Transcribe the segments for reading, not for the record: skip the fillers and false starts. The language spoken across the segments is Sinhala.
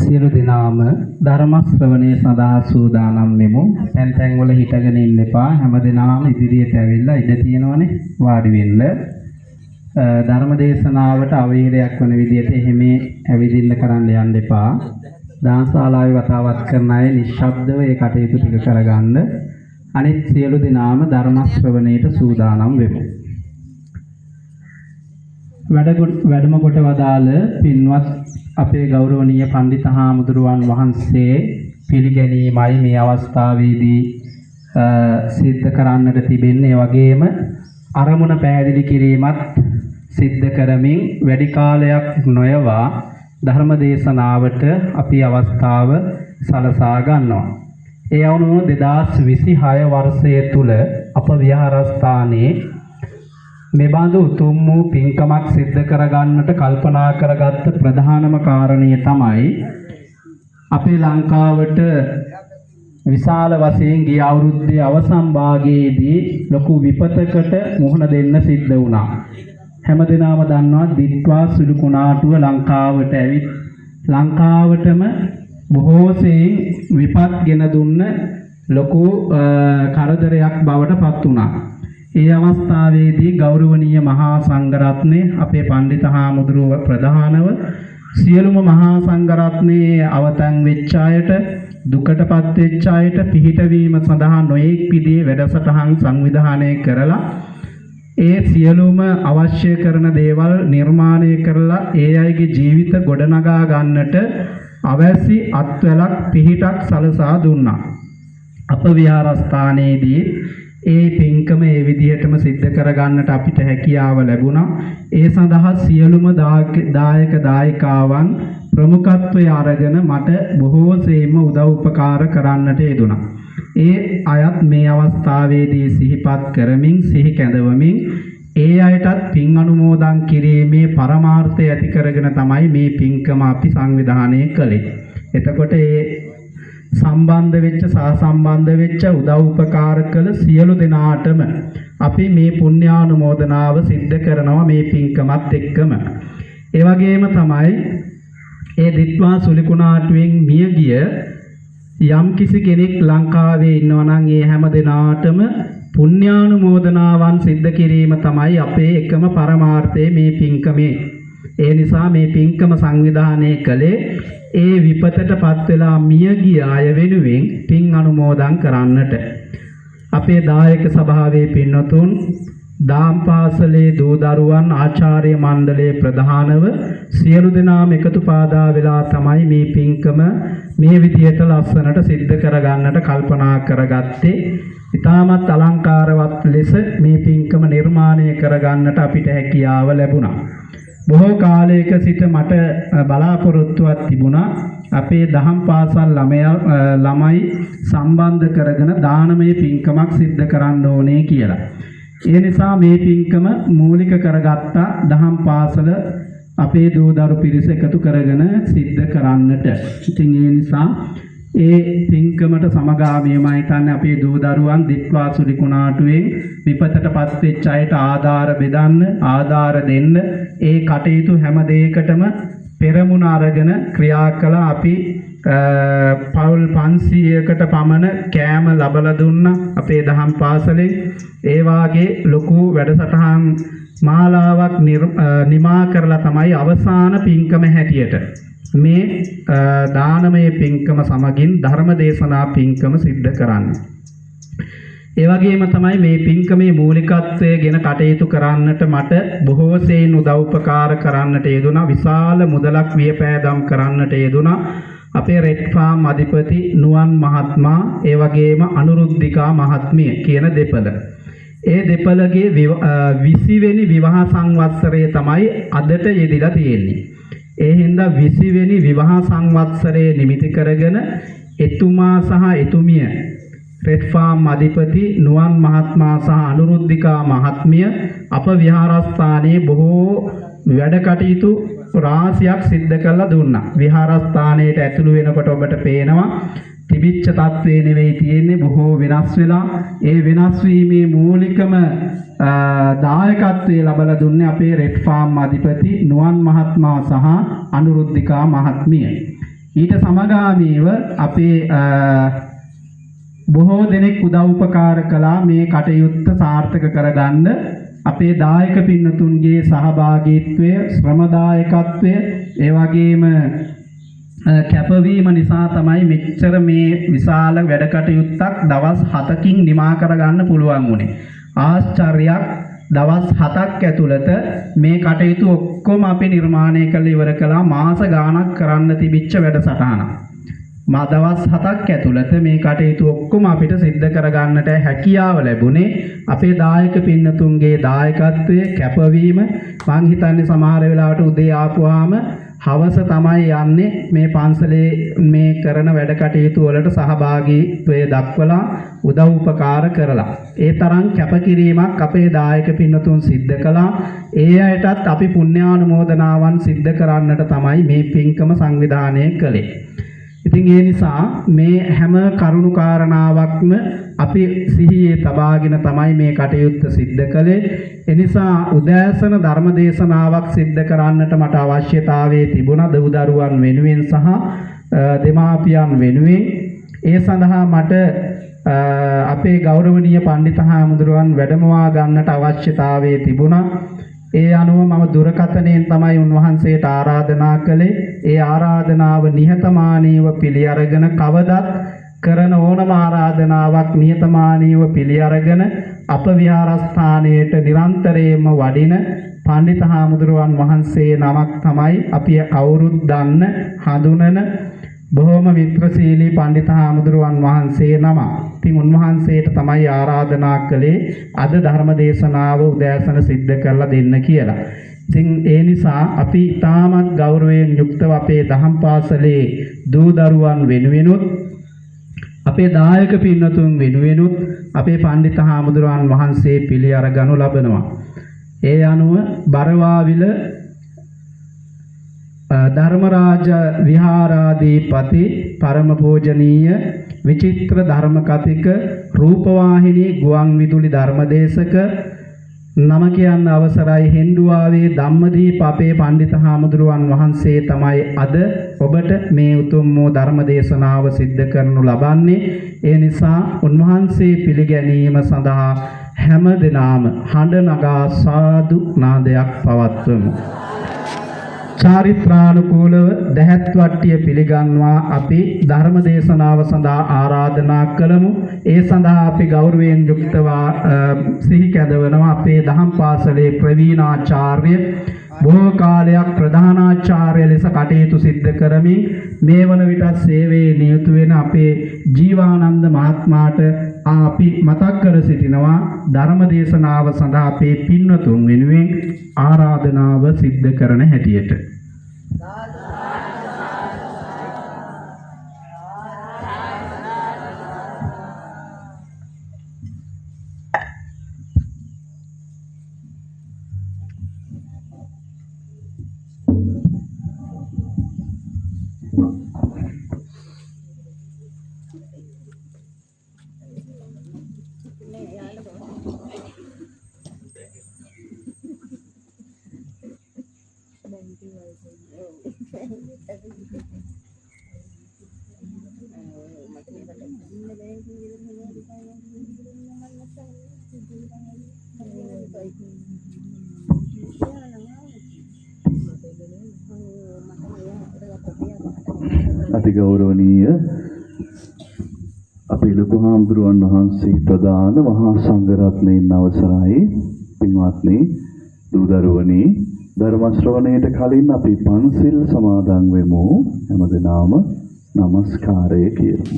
සියලු දෙනාම ධර්ම ශ්‍රවණය සඳහා සූදානම් වෙමු. තැන් වල හිටගෙන ඉන්න එපා. හැම දෙනාම ඉදිරියට ඇවිල්ලා ඉඳ තියෙනවනේ වාඩි වෙන්න. ධර්ම දේශනාවට අවහිරයක් වන විදිහට එහෙම ඇවිදින්න කරන්න යන්න එපා. දානශාලාවේ වතාවත් කරන අය නිශ්ශබ්දව ඒ කටයුතු ටික කරගන්න. අනිත් සියලු දෙනාම ධර්ම ශ්‍රවණයට සූදානම් වෙමු. වැඩම කොට වදාළ පින්වත් අපේ ගෞරවනීය පඬිත හාමුදුරුවන් වහන්සේ පිළිගැනීමයි මේ අවස්ථාවේදී සිද්ධ කරන්නට තිබෙන්නේ. ඒ වගේම අරමුණ පැහැදිලි කිරීමත් සිද්ධ කරමින් වැඩි කාලයක් නොයවා ධර්ම දේශනාවට අපි අවස්ථාව සලසා ගන්නවා. ඒ අනුව 2026 වර්ෂය තුල අප විහාරස්ථානයේ මෙබඳු උතුම් වූ පින්කමක් සිද්ධ කරගන්නට කල්පනා කරගත්ත ප්‍රධානම කාරණය තමයි අපේ ලංකාවට විශාල වශයෙන් ගිය අවුරුද්දේ අවසන් භාගයේදී ලොකු විපතකට මුහුණ දෙන්න සිද්ධ වුණා. හැමදෙනාම දන්නවා දිත්වා සුළු කුණාටුව ලංකාවට ඇවිත් ලංකාවටම බොහෝ සෙයින් විපත් ගෙන දුන්න ලොකු කරදරයක් බවට පත් වුණා. ඒ අවස්ථාවේදී ගෞරවනීය මහා සංඝරත්නය අපේ පඬිත හාමුදුරුව ප්‍රධානව සියලුම මහා සංඝරත්නයේ අවතන් වෙච්ච අයට දුකටපත් වෙච්ච අයට පිහිටවීම සඳහා නොයෙක් විදිහේ වැඩසටහන් සංවිධානය කරලා ඒ සියලුම අවශ්‍ය කරන දේවල් නිර්මාණය කරලා ඒ අයගේ ජීවිත ගොඩනගා ගන්නට අවශ්‍ය අත්වලක් පිහිටක් සලසා දුන්නා. අප විහාරස්ථානයේදී ඒ පින්කම ඒ විදිහටම සිද්ධ කරගන්නට අපිට හැකියාව ලැබුණා. ඒ සඳහා සියලුම දායක දායිකාවන් ප්‍රමුඛත්වය අරගෙන මට බොහෝ සෙයින්ම උදව් උපකාර කරන්නට යෙදුණා. ඒ අයත් මේ අවස්ථාවේදී සිහිපත් කරමින් සිහි කැඳවමින් ඒ අයටත් පින් අනුමෝදන් කිරීමේ පරමාර්ථය ඇති කරගෙන තමයි මේ පින්කම අපි සංවිධානය කළේ. එතකොට ඒ සම්බන්ධ වෙච්ච සහසම්බන්ධ වෙච්ච උදව් උපකාර කළ සියලු දෙනාටම අපි මේ පුණ්‍යානුමෝදනාව සිද්ධ කරනවා මේ පින්කමත් එක්කම. ඒ වගේම තමයි ඒ දිත්වා සුලිකුණාටුවෙන් මිය ගිය යම් කිසි කෙනෙක් ලංකාවේ ඉන්නවා නම් ඒ හැම දෙනාටම පුණ්‍යානුමෝදනාවන් සිද්ධ කිරීම තමයි අපේ එකම පරමාර්ථය මේ පින්කමේ. ඒ නිසා මේ පින්කම සංවිධානය කළේ ඒ විපතටපත් වෙලා මිය ගිය අය වෙනුවෙන් පින් අනුමෝදන් කරන්නට. අපේ දායක සභාවේ පින්වතුන් දාම් පාසලේ දූ දරුවන් ආචාර්ය මණ්ඩලයේ ප්‍රධානව සියලු දෙනාම එකතු පාදා වෙලා තමයි මේ පින්කම මේ විදියට ලස්සනට සිද්ධ කරගන්නට කල්පනා කරගත්තේ. ඉතාමත් අලංකාරවත් ලෙස මේ පින්කම නිර්මාණය කරගන්නට අපිට හැකියාව ලැබුණා. බොහෝ කාලයක සිට මට බලාපොරොත්තුවක් තිබුණා අපේ දහම් පාසල් ළමයි සම්බන්ධ කරගෙන දානමය පින්කමක් සිද්ධ කරන්න ඕනේ කියලා. ඒ නිසා මේ පින්කම මූලික කරගත්තා දහම් පාසල අපේ දූ දරු පිරිස එකතු කරගෙන සිද්ධ කරන්නට. ඉතින් ඒ නිසා ඒ පින්කමට සමගාමීවමයි හිතන්නේ අපේ දූ දරුවන් දිත්වා සුලිකුණාටුවෙන් විපතටපත් වෙච්ච අයට ආධාර බෙදන්න ආධාර දෙන්න ඒ කටයුතු හැම දෙයකටම පෙරමුණ අරගෙන ක්‍රියා කළ අපි පවුල් 500කට පමණ කෑම ලබලා දුන්නා අපේ දහම් පාසලේ. ඒ වාගේ ලොකු වැඩසටහන් මාලාවක් නිමා කරලා තමයි අවසාන පින්කම හැටියට මේ දානමය පින්කම සමගින් ධර්ම දේශනා පින්කම සිද්ධ කරන්නේ. ඒ වගේම තමයි මේ පින්කමේ මූලිකත්වය ගැන කටයුතු කරන්නට මට බොහෝ සෙයින් උදව් උපකාර කරන්නට යෙදුණා. විශාල මුදලක් වියපෑදම් කරන්නට යෙදුණා. අපේ රෙඩ් ෆාම් අධිපති නුවන් මහත්මයා ඒ වගේම අනුරුද්ධිකා මහත්මිය කියන දෙපළ. ඒ දෙපළගේ 20 වෙනි විවාහ සංවත්සරය තමයි අදට යෙදිලා තියෙන්නේ. ඒ හින්දා 20 වෙනි විවාහ සංවත්සරයේ නිමිති කරගෙන එතුමා සහ එතුමිය රෙඩ් ෆාම් අධිපති නුවන් මහත්මයා සහ අනුරුද්ධිකා මහත්මිය අප විහාරස්ථානයේ බොහෝ වැඩ කටයුතු රාශියක් සිද්ධ කරලා දුන්නා. විහාරස්ථානයට ඇතුළු වෙනකොට ඔබට පේනවා තිබිච්ච තත්ත්වේ නෙවෙයි තියෙන්නේ බොහෝ වෙනස් වෙලා. ඒ වෙනස් වීමේ මූලිකම දායකත්වයේ ලබලා දුන්නේ අපේ රෙඩ් ෆාම් අධිපති නුවන් මහත්මයා සහ අනුරුද්ධිකා මහත්මිය. ඊට සමගාමීව අපේ බොහෝ දෙනෙක් උදව් උපකාර කළා මේ කටයුත්ත සාර්ථක කරගන්න. අපේ දායක පින්නතුන්ගේ සහභාගීත්වය, ශ්‍රමදායකත්වය, ඒ වගේම කැපවීම නිසා තමයි මෙච්චර මේ විශාල වැඩ කටයුත්තක් දවස් 7කින් නිමා කරගන්න පුළුවන් වුණේ. ආශ්චර්යයක්. දවස් 7ක් ඇතුළත මේ කටයුතු ඔක්කොම අපි නිර්මාණය කරලා ඉවර කළා. මාස ගාණක් කරන්න තිබිච්ච වැඩසටහනක්. දවස් 7ක් ඇතුළත මේ කටයුතු ඔක්කොම අපිට සිද්ධ කරගන්නට හැකියාව ලැබුණේ අපේ දායක පින්නතුන්ගේ දායකත්වයේ කැපවීම. මං හිතන්නේ සමහර වෙලාවට උදේ ආපුවාම හවස තමයි යන්නේ මේ පන්සලේ මේ කරන වැඩ කටයුතු වලට සහභාගීත්වය දක්වලා උදව් උපකාර කරලා. ඒ තරම් කැපකිරීමක් අපේ දායක පින්නතුන් සිද්ධ කළා. ඒ අයටත් අපි පුණ්‍යානුමෝදනාවන් සිද්ධ කරන්නට තමයි මේ පින්කම සංවිධානය කළේ. ඉතින් ඒ නිසා මේ හැම කරුණු කාරණාවක්ම අපි සිහියේ තබාගෙන තමයි මේ කටයුත්ත සිද්ධ කළේ. ඒ නිසා උදෑසන ධර්ම දේශනාවක් සිද්ධ කරන්නට මට අවශ්‍යතාවය තිබුණා දූ දරුවන් වෙනුවෙන් සහ දෙමාපියන් වෙනුවෙන්. ඒ සඳහා මට අපේ ගෞරවනීය පඬිත හාමුදුරුවන් වැඩමවා ගන්නට අවශ්‍යතාවය තිබුණා. ඒ අනුව මම දුරකථනයෙන් තමයි උන්වහන්සේට ආරාධනා කළේ. ඒ ආරාධනාව නිහතමානීව පිළි අරගෙන කවදත් කරන ඕනම ආරාධනාවක් නිහතමානීව පිළි අරගෙන අප විහාරස්ථානයට නිරන්තරයෙන්ම වඩින පඬිත හාමුදුරුවන් වහන්සේ නමක් තමයි අපි කවුරුත් දන්න හඳුනන බොහොම මිත්‍රශීලී පඬිත හාමුදුරුවන් වහන්සේ නම. ඉතින් උන්වහන්සේට තමයි ආරාධනා කළේ අද ධර්ම දේශනාව උදෑසන සිද්ධ කරලා දෙන්න කියලා. ඉතින් ඒ නිසා අපි තාමත් ගෞරවයෙන් යුක්තව අපේ දහම් පාසලේ දූ දරුවන් වෙනුවෙනුත් අපේ දායක පින්නතුන් වෙනුවෙනුත් අපේ පඬිත හාමුදුරුවන් වහන්සේ පිළි අරගනු ලබනවා. ඒ අනුව බරවාවිල ධර්මරාජ විහාරාධිපති පරම පූජනීය විචිත්‍ර ධර්ම කතික රූපවාහිනී ගුවන් විදුලි ධර්මදේශක නම කියන්න අවසරයි හෙන්දුවාවේ ධම්මදීප අපේ පඬිත හාමුදුරුවන් වහන්සේ තමයි අද ඔබට මේ උතුම් වූ ධර්ම දේශනාව සිද්ධ කරනු ලබන්නේ. ඒ නිසා උන්වහන්සේ පිළිගැනීම සඳහා හැම දිනම හඬ නගා සාදු නාදයක් පවත්වමු. චාරිත්‍රානුකූලව දහත් වට්ටිය පිළිගන්වා අපි ධර්ම දේශනාව සඳහා ආරාධනා කළමු. ඒ සඳහා අපි ගෞරවයෙන් යුක්තව සිහි කැදවනවා අපේ දහම් පාසලේ ප්‍රවීණාචාර්ය බොහෝ කාලයක් ප්‍රධානාචාර්ය ලෙස කටයුතු සිද්ධ කරමින් මේ වන විට සේවයේ නියුත වෙන අපේ ජීවානන්ද මහත්මයාට අපි මතක් කර සිටිනවා ධර්ම දේශනාව සඳහා අපේ පින්වතුන් වෙනුවෙන් ආරාධනාව සිද්ධ කරන හැටියට. අතිගෞරවනීය අපේ ලොකු හාමුදුරුවන් වහන්සේ ප්‍රදාන මහා සංඝරත්නයන් අවසරයි පින්වත්නි දූ දරුවනි ධර්ම ශ්‍රවණයට කලින් අපි පන්සිල් සමාදන් වෙමු. හැමදෙනාම নমස්කාරය කියමු.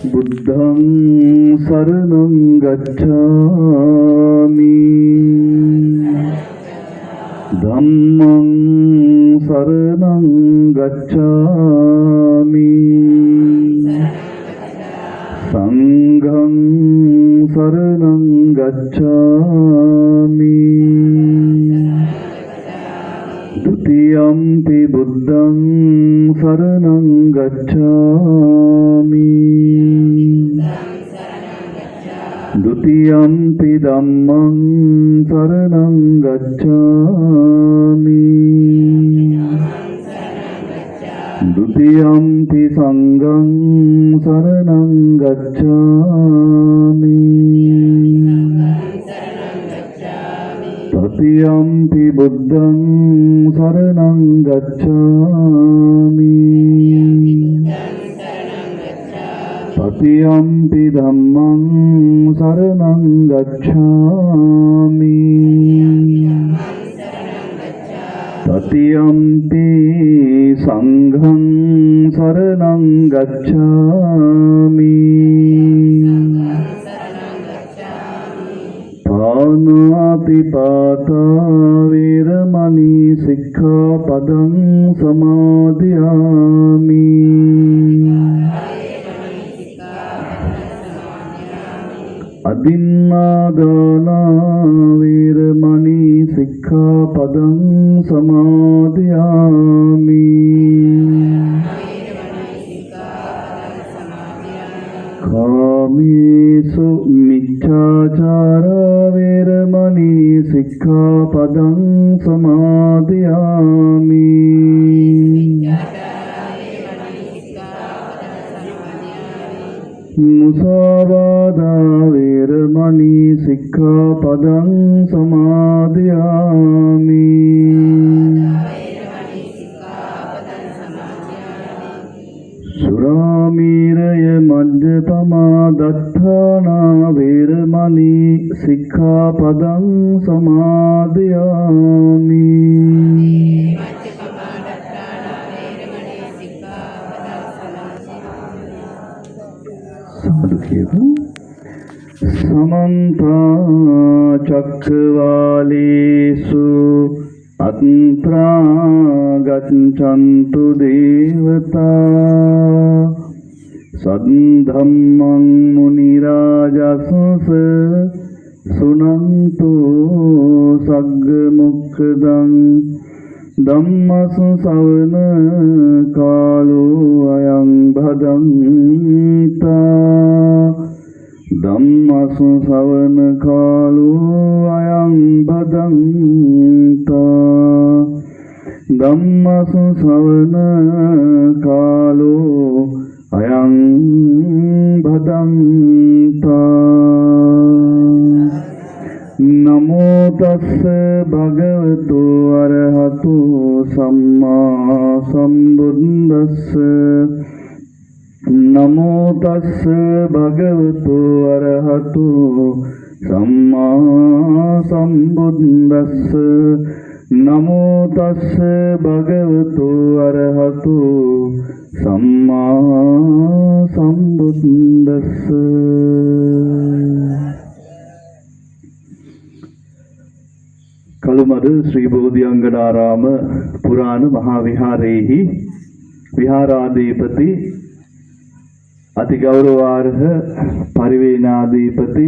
බුද්ධං සරණං ගච්ඡාමි ධම්මං සරණං ගච්ඡාමි සංඝං සරණං ගච්ඡාමි ධම්මං සරණං ගච්ඡාමි ဒုတိယံ pi සංඝං සරණං ගච්ඡාමි တတိယံ pi බුද්ධං සරණං ගච්ඡාමි တတိယံ pi ධම්මං සරණං ගච්ඡාමි တတိယံ pi සංඝං සරණං ගච්ඡාමි පාණාතිපාතා වේරමණී සික්ඛාපදං සමාදියාමි อดินนาดานาเวรมณีสิกขาปดังสมาธิยามิกามิสุมิจฉาจาราเวรมณีสิกขาปดังสมาธิยามิ මුසාවාදා වේරමණී සික්ඛාපදං සමාදියාමි สุรามีระยมัจจปมาดัฏฐานาเวรมณีสิกขาปดังสมาธิยามิ समन्ता चक्रवालेषु अत्रा गच्छन्तु देवता सद्धम्मं मुनिराजसंस सुनन्तु सग्गमुक्खदं ධම්මස්සවන කාලෝ අයං භදන්තා ධම්මස්සවන කාලෝ අයං භදන්තා ධම්මස්සවන කාලෝ අයං භදන්තා නමෝ තස්ස භගවතු අරහතු සම්මා සම්බුද්දස්ස නමෝ තස්ස භගවතු අරහතු සම්මා සම්බුද්දස්ස නමෝ තස්ස භගවතු අරහතු සම්මා සම්බුද්දස්ස කළුමද ශ්‍රී බෝධිඅංගනාරාම පුරාණ මහා විහාරයේහි විහාරාධිපති අතිගෞරවාර්හ පරිවේනාධිපති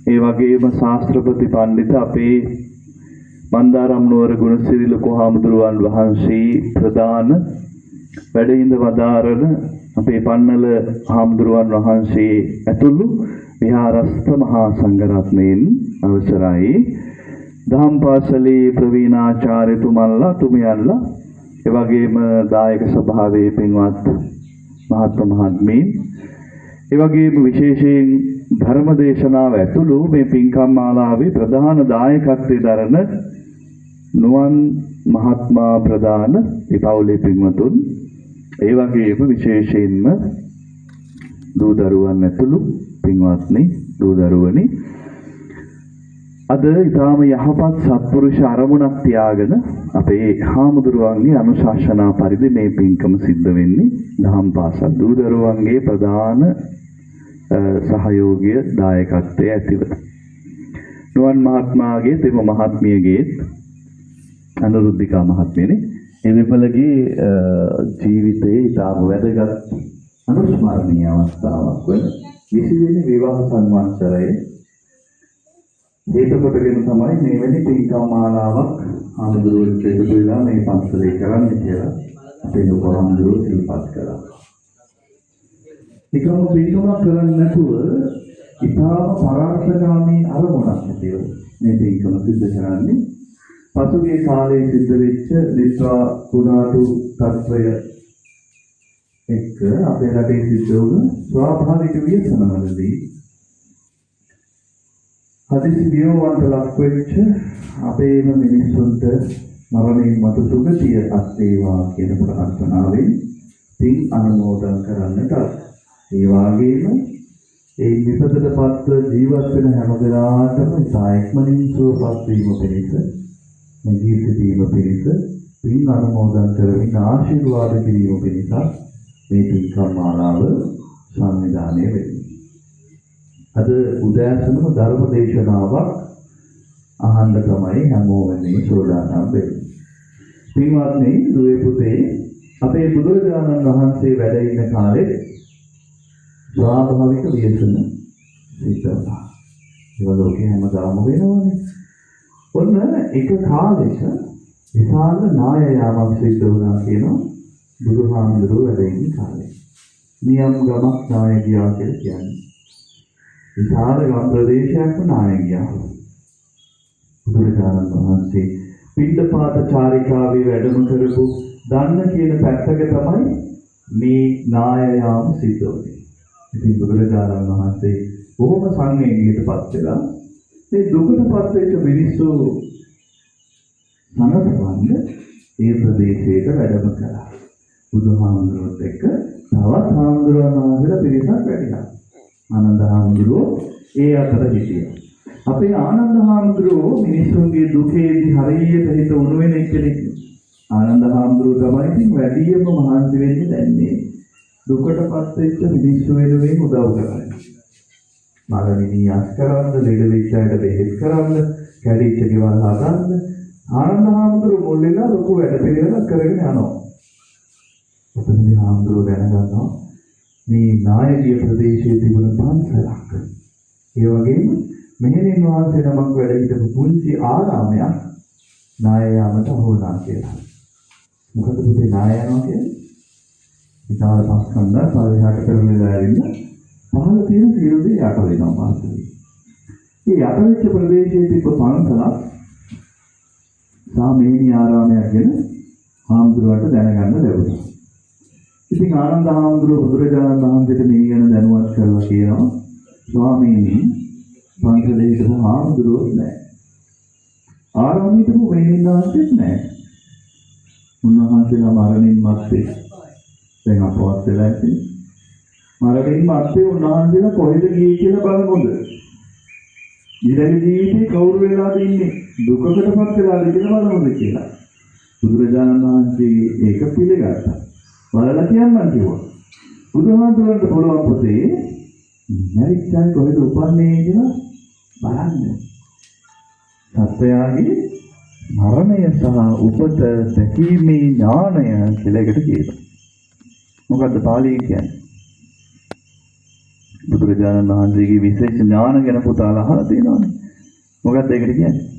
ඒ වගේම ශාස්ත්‍රපති පඬිත අපේ මන්දාරම් නුවර ගුණසිරි ලොකු හාමුදුරුවන් වහන්සේ ප්‍රදාන වැඩහිඳ වදාරන අපේ පන්නල හාමුදුරුවන් වහන්සේ ඇතුළු විහාරස්ථ මහා සංඝරත්නයන් අවසරයි දහම් පාසලේ ප්‍රවීණාචාර්යතුමන්ලා තුමියන්ලා ඒ වගේම දායක සභාවේ පින්වත් මහත්ම මහත්මීන් ඒ වගේම විශේෂයෙන් ධර්ම දේශනාව ඇතුළු මේ පින්කම් මාලාවේ ප්‍රධාන දායකත්වයේ දරන නුවන් මහත්මා ප්‍රදාන ඒ පවුලේ පින්වතුන් ඒ වගේම විශේෂයෙන්ම දූ දරුවන් ඇතුළු පින්වත්නි දූ දරුවනි අද ඊටාම යහපත් සත්පුරුෂ අරමුණක් තියාගෙන අපේ හාමුදුරුවන්ගේ අනුශාසනා පරිදි මේ පින්කම සිද්ධ වෙන්නේ දහම් පාසල් දූ දරුවන්ගේ ප්‍රධාන සහයෝගය දායකත්වයේ ඇතිව නුවන් මහත්මයාගේ තෙම මහත්මියගේ අනුරුද්ධිකා මහත්මියනේ ඒ දෙපළගේ ජීවිතයේ ඊටාම වැදගත් අනුස්මරණීය අවස්ථාවක් වන 20 වෙනි විවාහ සංවත්සරයේ හේතු කොටගෙන තමයි මෙවැනි පින්කම් මාලාවක් ආමුදුරුවෙක් එකතු වෙලා මේ පන්සලේ කරන්නේ කියලා අපේ ලෝකවන්දරෝ සිහිපත් කළා. ඒකම පින්කමක් කරන්නේ නැතුව ඉතාම පරාර්ථකාමී අරමුණක් ඇතිව මේ පින්කම සිද්ධ කරන්නේ. පසුගිය කාලයේ සිද්ධ වෙච්ච දිස්වා කුණාටු තත්ත්වය එක්ක අපේ රටේ සිද්ධ වුණු ස්වාභාවික ව්‍යසනවලදී හදිසි වියෝවන්ට ලක් වෙච්ච අපේම මිනිස්සුන්ට මරණින් මතු සුගතිය අත්වේවා කියන ප්‍රාර්ථනාවෙන් පින් අනුමෝදන් කරන්නට ඒ වගේම ඒ විපතටපත් ජීවත් වෙන හැම දෙනාටම ඉතා ඉක්මනින් සුවපත් වීම පිණිස ජීවිත දීම පිණිස පින් අනුමෝදන් කරමින් ආශිර්වාද කිරීම පිණිස මේ පින්කම් මාලාව සංවිධානය වෙන්නේ. අද උදෑසනම ධර්ම දේශනාවක් අහන්න තමයි හැමෝම මේ සෝදානම් වෙන්නේ. පින්වත්නි, දුවේ පුතේ, අපේ බුදුරජාණන් වහන්සේ වැඩ ඉන්න කාලේ ස්වාභාවික ව්‍යසන සිද්ධ වුණා. ඒ ලෝකේ හැමදාම වෙනවනේ. ඔන්න එක කාලෙක විශාල නාය යාමක් සිද්ධ වුණා කියනවා බුදුහාමුදුරුවෝ වැඩ ඉන්න කාලේ. නියම් ගමක් නාය ගියා කියලා කියන්නේ. විශාල ගම් ප්‍රදේශයක්ම නාය ගියා. බුදුරජාණන් වහන්සේ පිණ්ඩපාත චාරිකාවේ වැඩම කරපු දන්න කියන පැත්තක තමයි මේ නාය යාම සිද්ධ වුනේ. ඉතින් බුදුරජාණන් වහන්සේ බොහොම සංවේගීටපත් වෙලා මේ දුකටපත් වෙච්ච මිනිස්සු සනසවන්න ඒ ප්‍රදේශයට වැඩම කළා. බුදුහාමුදුරුවෝත් එක්ක තවත් හාමුදුරුවෝ වහන්සේලා පිරිසක් වැඩිලා. ආනන්ද හාමුදුරුවෝ ඒ අතර හිටියා. අපේ ආනන්ද හාමුදුරුවෝ මිනිස්සුන්ගේ දුකේදී හරියට හිත උණු වෙන කෙනෙක්. ආනන්ද හාමුදුරුවෝ තමයි ඉතින් වැඩියෙන්ම මහන්සි වෙන්නේ දැන් මේ දුකටපත් වෙච්ච මිනිස්සු වෙනුවෙන් උදව් කරන්නේ. මලමිනියස් කරන්න, ලෙඩ වෙච්ච අයට බෙහෙත් කරන්න, කැඩිච්ච ගෙවල් හදන්න. ආනන්ද හාමුදුරුවෝ මුල් වෙලා ලොකු වැඩ පිළිවෙලක් කරගෙන යනවා. ඔතනදී හාමුදුරුවෝ දැනගන්නවා මේ නායකීය ප්‍රදේශයේ තිබුණ පන්සලක්. ඒ වගේම මෙහෙණින් වහන්සේ නමක් වැඩ හිටපු පුංචි ආරාමයක් නාය යාමට හොරනා කියලා. මොකද පුතේ නාය යනවා කියන්නේ? විශාල පස්කන්ධ පරිහාට කරලා ඇවිල්ලා පහළ තියෙන සියලු දේ යට වෙනවා මාත්‍රි. මේ යට වෙච්ච ප්‍රදේශයේ තිබ්බ පන්සලක් සාමේනී ආරාමයක් ගැන හාමුදුරුවන්ට දැනගන්න ලැබුණා. ඉතින් ආනන්ද හාමුදුරුවෝ බුදුරජාණන් වහන්සේට මේ ගැන දැනුවත් කරලා කියනවා, ස්වාමීනි, පන්සලේ හිටපු හාමුදුරුවෝ නැහැ. ආරාමයේ හිටපු වෙනින්නාන්සෙත් නැහැ. උන්වහන්සේලා මරණින් මත්තේ දැන් අපවත් වෙලා ඉතින් මරණින් මත්තේ උන්වහන්සේලා කොහෙද ගියේ කියලා බලමුද? ඊළඟ ජීවිතේ කවුරු වෙලාද ඉන්නේ? දුකකටපත් වෙලාද කියලා බලමුද කියලා. බුදුරජාණන් වහන්සේ ඒක පිළිගත්තා. බලලා කියන්නම් කිව්වා. බුදුහාමුදුරන්ට පුළුවන් පුතේ මරිච්චන් කොහෙද උපන්නේ කියලා බලන්න. සත්‍යයගේ මරණය සහ උපත දැකීමේ ඥාණය කියලා එකට කියනවා. මොකද්ද පාලියෙන් කියන්නේ? බුදුරජාණන් වහන්සේගේ විශේෂ ඥාන ගැන පුතාලා අහලා තියෙනවානේ. මොකද්ද ඒකට කියන්නේ?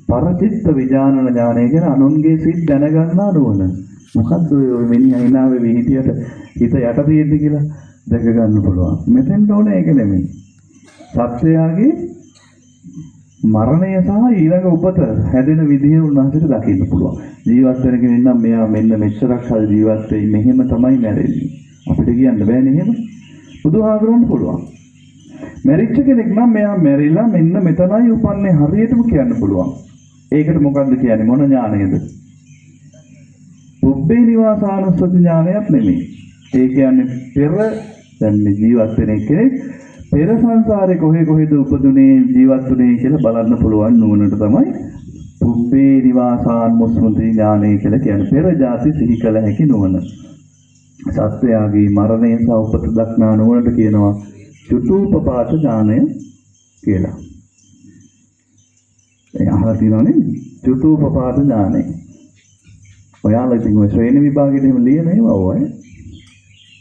පරචිත්ත විඥාන ඥානය කියන අනුන්ගේ සිත් දැනගන්නා නුවණ. මොකද්ද ඔය මිනිහා හිනාවේ විහිදියට හිත යට තියෙද්දි කියලා දැක ගන්න පුළුවන්. මෙතෙන්ට ඕනේ ඒක නෙමෙයි. සත්‍යයගේ මරණය සහ ඊළඟ උපත හැදෙන විදිහ උන්වහන්සේට දකින්න පුළුවන්. ජීවත් වෙන කෙනෙක් නම් මෙයා මෙන්න මෙච්චරක් කල් ජීවත් වෙයි මෙහෙම තමයි මැරෙන්නේ. අපිට කියන්න බෑනේ එහෙම. බුදුහාමුදුරන්ට පුළුවන්. මැරිච්ච කෙනෙක් නම් මෙයා මැරිලා මෙන්න මෙතනයි උපන්නේ හරියටම කියන්න පුළුවන්. ඒකට මොකද්ද කියන්නේ? මොන ඥානයද? පුබ්බේ නිවාසානුස්සති ඥානයක් නෙමෙයි. ඒ කියන්නේ පෙර දැන් ජීවත් වෙන කෙනෙක් පෙර සංසාරේ කොහෙද උපදුනේ ජීවත් වුනේ කියලා බලන්න පුළුවන් නුවණට තමයි පුබ්බේ නිවාසානුස්සති ඥානය කියලා කියන්නේ. පෙර ජාති සිහි කළ හැකි නුවණ. සත්‍යයගේ මරණය සහ උපත දක්නා නුවණට කියනවා චුතූපපාත ඥානය කියලා. ඒ අහලා තියෙනවනේ චුතූපපාත ඥානය. ඔයාලා ඉතින් ඔය ශ්‍රේණි විභාගෙට එහෙම ලියන ඒවා ඔය.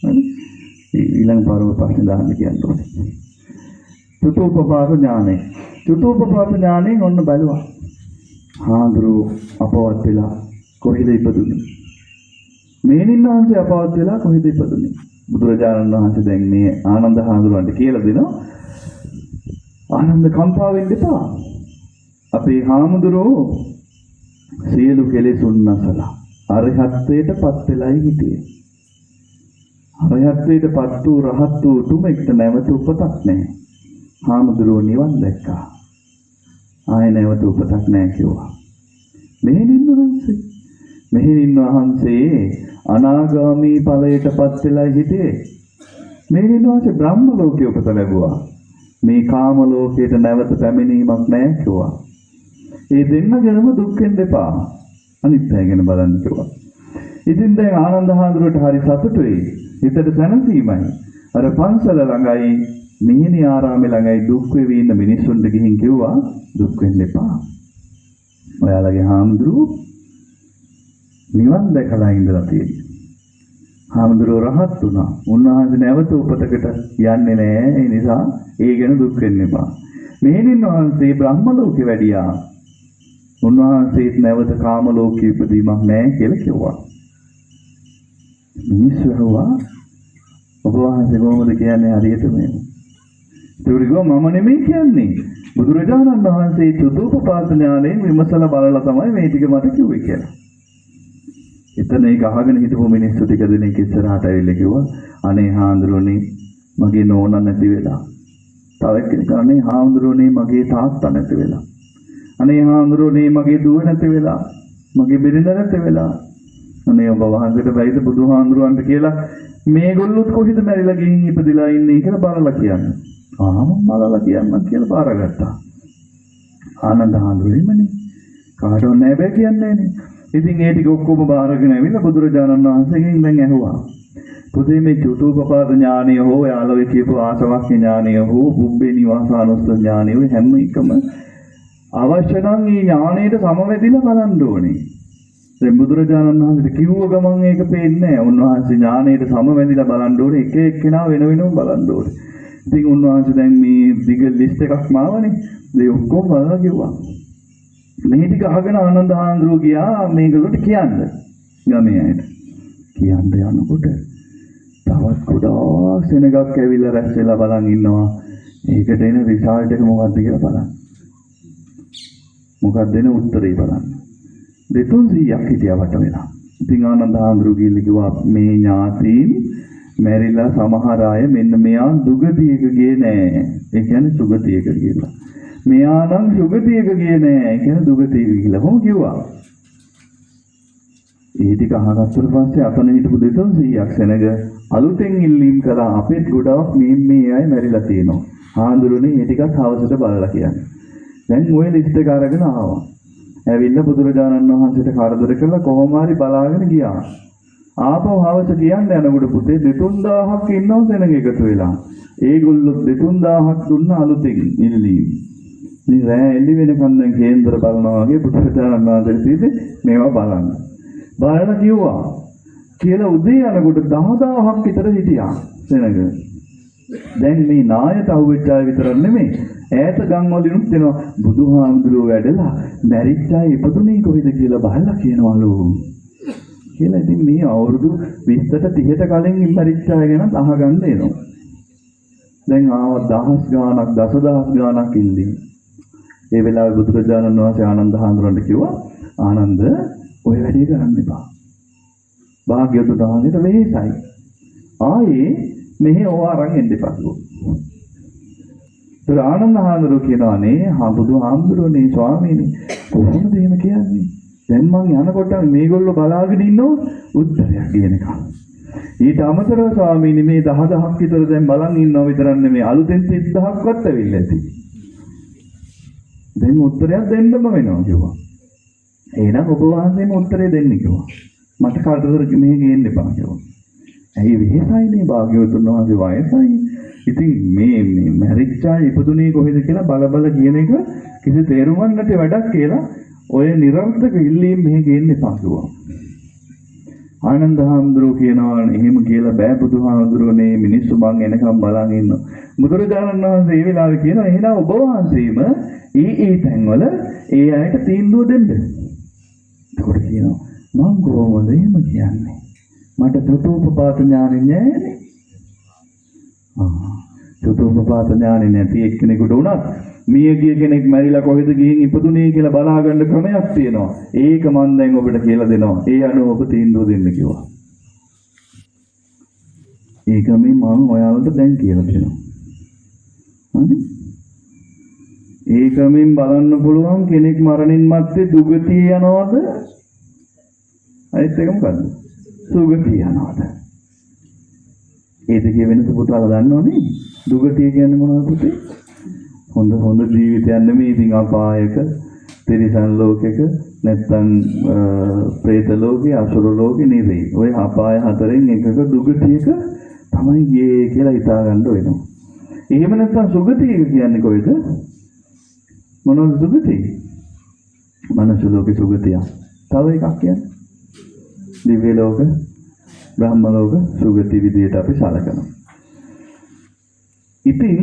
හරි. ඊළඟ පාරව ප්‍රශ්න දාන්න කියනවා. චුතූපපාත ඥානය. චුතූපපාත ඥානයෙන් ඔන්න බලුවා. හාඳුරු අපවත් වෙලා කොහෙද ඉපදුනේ? මේනින් වහන්සේ අපවත් වෙලා කොහෙද ඉපදුනේ? බුදුරජාණන් වහන්සේ දැන් මේ ආනන්ද හාමුදුරුවන්ට කියලා දෙනවා ආනන්ද කම්පා වෙන්න එපා. අපේ හාමුදුරුවෝ සියලු කෙලෙසුන් නැසලා අරහත්ත්වයටපත් වෙලයි හිටියේ. අරහත්ත්වයටපත් වූ රහත් වූ උතුමෙක්ට නැවත උපතක් නැහැ. හාමුදුරුවෝ නිවන් දැක්කා. ආයෙ නැවත උපතක් නැහැ කිව්වා. මෙහෙණින් වහන්සේ අනාගාමී ඵලයටපත් වෙලා හිටියේ. මෙහෙණින් වහන්සේ බ්‍රහ්ම ලෝකයේ උපත ලැබුවා. මේ කාම ලෝකයට නැවත පැමිණීමක් නැහැ කිව්වා. ඒ දෙන්නගෙනම දුක් වෙන්න එපා. අනිත් අය ගැන බලන්න කිව්වා. ඉතින් දැන් ආනන්ද හාමුදුරුවෝට හරි සතුටුයි. හිතට සැනසීමයි. අර පන්සල ළඟයි මිහිණි ආරාමේ ළඟයි දුක් වෙවි ඉන්න මිනිස්සුන්ට ගිහින් කිව්වා දුක් වෙන්න එපා. ඔයාලගේ හාමුදුරුවෝ නිවන් දැකලා ඉඳලා තියෙනවා. හාමුදුරුවෝ රහත් වුණා. උන්වහන්සේ නැවත උපතකට යන්නේ නැහැ. ඒ නිසා ඒ ගැන දුක් වෙන්න එපා. මෙහෙණින් වහන්සේ බ්‍රහ්ම ලෝකේ වැඩියා. උන්වහන්සේත් නැවත කාම ලෝකෙ ඉපදීමක් නැහැ කියලා කිව්වා. මිනිස්සු ඇහුවා ඔබ වහන්සේ කොහොමද කියන්නේ හරියටම? ඒගොල්ලෝ මම නෙමෙයි කියන්නේ. බුදුරජාණන් වහන්සේ චතුප්පපාත ඥාණයෙන් විමසලා බලලා තමයි මේ ටික මට කිව්වේ කියලා. එතන ඒක අහගෙන හිටපු මිනිස්සු ටික දෙනෙක් ඉස්සරහට ඇවිල්ලා කිව්වා අනේ හාමුදුරනේ මගේ නෝනා නැති වෙලා. තව එක්කෙනෙක් අනේ හාමුදුරනේ මගේ තාත්තා නැති වෙලා. අනේ හාමුදුරනේ මගේ දුව නැති වෙලා. මගේ බිරිඳ නැති වෙලා. අනේ ඔබ වහන්සේට බැයිද බුදුහාමුදුරන්ට කියලා මේගොල්ලොත් කොහෙද මැරිලා ගිහින් ඉපදිලා ඉන්නේ කියලා බලලා කියන්නේ. මම බලලා කියන්නම් කියලා බාරගත්තා. ආනන්ද හාමුදුරුවනේ කාටවත් නැහැ බෑ කියන්නේ නේ. ඉතින් ඒ ටික ඔක්කොම බාරගෙන ඇවිල්ලා බුදුරජාණන් වහන්සේගෙන් දැන් ඇහුවා. පුතේ මේ චතුප්පපාත ඥානය හෝ යාළුවේ කියපු ආසවක්ඛ්‍ය ඥානය හෝ බුබ්බේ නිවාසානුස්ස ඥානය හැම එකම අවශ්‍ය නම් මේ ඥානයට සමවැදිලා බලන්න ඕනේ. දැන් බුදුරජාණන් වහන්සේ කිව්ව ගමන් ඒක පේන්නේ නැහැ. උන්වහන්සේ ඥානයට සමවැදිලා බලන්න ඕනේ. එක එක්කෙනා වෙන වෙනම බලන්න ඕනේ. ඉතින් උන්වහන්සේ දැන් මේ දිග ලිස්ට් එකක් මාවනේ. ඒ ඔක්කොම බලලා කිව්වා. මේ ටික අහගෙන ආනන්ද හාමුදුරුවෝ ගියා මේගොල්ලෝට කියන්න. ගමේ අයට. කියන්න යනකොට තවත් ගොඩාක් සෙනගක් ඇවිල්ලා රැස් වෙලා බලන් ඉන්නවා. ඒකට එන රිසල්ට් එක මොකක්ද කියලා බලන්න. මොකක්ද එන උත්තරේ බලන්න. 200ක් හිටියා වට වෙලා. ඉතින් ආනන්ද හාමුදුරුවෝ කිව්වා මේ ඥාතීන් මැරිලා සමහර අය මෙන්න මෙයා දුගතියක ගියේ නෑ. ඒ කියන්නේ සුගතියක ගියලා. මෙයා නම් සුගතියක ගියේ නෑ. ඒ කියන්නේ දුගතියක ගිහලා. කොහොම කිව්වා? ඒ ටික අහගත්තට පස්සේ අතන හිටපු 200ක් සෙනග අලුතෙන් ඉල්ලීම් කළා අපිත් ගොඩක් මේ අය මැරිලා තියෙනවා. හාමුදුරනේ මේ ටිකත් හවසට බලලා කියන්නේ. දැන් ওই ලිස්ට් එක අරගෙන ආවා. ඇවිල්ලා බුදුරජාණන් වහන්සේට කරදර කළා කොහොම හරි බලාගෙන ගියා. ආපහු හවස කියන්න යනකොට පුතේ 2000ක් ඉන්නව සෙනග එකතු වෙලා. ඒගොල්ලෝ 2000ක් දුන්න අලුතෙන් ඉල්ලීම්. මේ රෑ එළි වෙනකන් දැන් කේන්දර බලනවා වගේ බුදුරජාණන් වහන්සේ මේවා බලන්න. බලලා කිව්වා කියලා උදේ යනකොට 10000ක් විතර හිටියා සෙනග. දැන් මේ නායට අහුවෙච්ච අය විතරක් නෙමෙයි ඈත ගම් වලිනුත් එනවා බුදුහාමුදුරුවෝ වැඩලා මැරිච්ච අය ඉපදුනේ කොහෙද කියලා බලලා කියනවලු. කියලා ඉතින් මේ අවුරුදු 20ට 30ට කලින් මැරිච්ච අය ගැන අහගන්න එනවා. දැන් ආව දහස් ගාණක් දසදහස් ගාණක් ඉල්ලී. ඒ වෙලාවේ බුදුරජාණන් වහන්සේ ආනන්ද හාමුදුරන්ට කිව්වා ආනන්ද ඔය වැඩේ කරන්න එපා. භාග්‍යවතුන් වහන්සේට වෙහෙසයි. ආයේ මෙහෙ ඕව අරන් එන්න එපා කිව්වා. ඒතර ආනන්ද හාමුදුරුවෝ කියනවා නේ බුදුහාමුදුරුවනේ ස්වාමීනි කොහොමද එහෙම කියන්නේ? දැන් මං යනකොට මේගොල්ලෝ බලාගෙන ඉන්නව උත්තරයක් කියනකම්. ඊට අමතරව ස්වාමීනි මේ 10000ක් විතර දැන් බලන් ඉන්නව විතරක් නෙමෙයි අලුතෙන් 30000ක්වත් ඇවිල්ලා ඇති. දැන් උත්තරයක් දෙන්නම වෙනවා කිව්වා. එහෙනම් ඔබ වහන්සේම උත්තරේ දෙන්න කිව්වා. මට කාටවත් මෙහෙ ගේන්න එපා කිව්වා. ඇයි වෙහෙසයිනේ භාග්‍යවතුන් වහන්සේ වයසයි. ඉතින් මේ මැරිච්ච අය ඉපදුනේ කොහෙද කියලා බල බල කියන එක කිසි තේරුමක් නැති වැඩක් කියලා ඔය නිර්වෘතක ඉල්ලීම් මෙහෙ ගේන්න එපා කිව්වා. ආනන්ද හාමුදුරුවෝ කියනවා එහෙම කියලා බෑ බුදුහාමුදුරුවනේ මිනිස්සු මං එනකම් බලන් ඉන්නවා. බුදුරජාණන් වහන්සේ ඒ වෙලාවේ කියනවා එහෙනම් ඔබ වහන්සේම ඒ තැන්වල ඒ අයට තීන්දුව දෙන්න. එතකොට කියනවා මං කොහොමද එහෙම කියන්නේ? මට චතුප්පපාත ඥානෙ නෑනේ. චතුම්පපාත ඥානෙ නැති එක්කෙනෙකුට උනත් මිය ගිය කෙනෙක් මැරිලා කොහෙද ගිහින් ඉපදුනේ කියලා බලා ගන්න ක්‍රමයක් තියෙනවා. ඒක මම දැන් ඔබට කියලා දෙනවා. ඒ අනුව ඔබ තීන්දුව දෙන්න කිව්වා. ඒක මේ මම ඔයාලට දැන් කියලා දෙනවා. හරි? ඒ ක්‍රමෙන් බලන්න පුළුවන් කෙනෙක් මරණින් මත්තේ දුගතිය යනවද? අනිත් එක මොකද්ද? සුගතිය යනවද? ඒ දෙකේ වෙනස පුතාලා දන්නවනේ. දුගතිය කියන්නේ මොනවද පුතේ? හොඳ ජීවිතයක් නෙමෙයි ඉතින් අපායක, තිරිසන් ලෝකෙක, නැත්නම් പ്രേත ලෝකේ, අසුර ලෝකේ නෙවෙයි. ওই අපාය හතරෙන් එකක දුගතියක තමයි ගියේ කියලා හිතා ගන්න වෙනවා. එහෙම නැත්නම් සුගතිය කියන්නේ කොහෙද? මොනවද සුගතිය? මනුෂ්‍ය ලෝකේ සුගතිය. තව එකක් කියන්නේ දිව්‍ය ලෝක, බ්‍රහ්ම ලෝක සුගති විදියට අපි සලකනවා. ඉතින්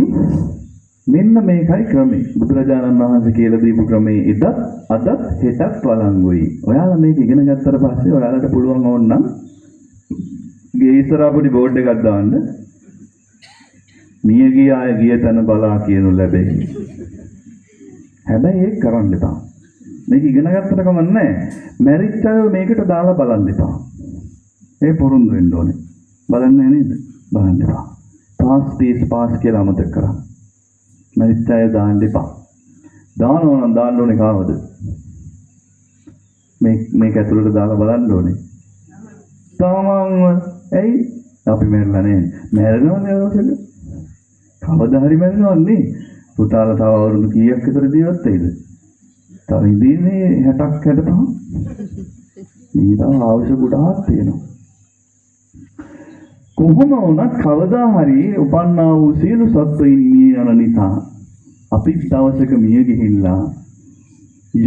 මෙන්න මේකයි ක්‍රමය. බුදුරජාණන් වහන්සේ කියලා දීපු ක්‍රමයේ ඉදත් අදත් හෙටත් වළංගුයි. ඔයාලා මේක ඉගෙන ගත්තට පස්සේ ඔයාලට පුළුවන් ඕනනම් ගේ ඉස්සරහා පොඩි බෝඩ් එකක් දාන්න. මිය ගිය අය ගිය තැන බලා කියනු ලැබෙයි. හැබැයි ඒක කරන්න එපා. මේක ඉගෙන ගත්තට කමක් නැහැ. මැරිච්ච අය මේකට දාලා බලන්න එපා. ඒ පොරොන්දු වෙන්න ඕනේ. බලන්නේ නේද? බලන්න එපා. පාස් කියලා අමතක කරා. මැරිච්ච අය දාන්න එපා. දානවා නම් දාන්න ඕනේ කාවද? මේක ඇතුළට දාලා බලන්න ඕනේ. තමන්ව ඇයි අපි මැරෙලා නැහැ. මැරෙනවනේ අවශ්‍යද? කවදා හරි මැරෙනවන්නේ. පුතාලා තව අවුරුදු කීයක් විතර ජීවත් වෙයිද? තව ඉඳීනේ 60ක් 65. මේ තව අවශ්‍ය ගොඩාක් තියෙනවා. කොහොම වුණත් කවදා හරි උපන්නා වූ සියලු සත්වයින් මිය යන නිසා අපි දවසක මිය ගිහිල්ලා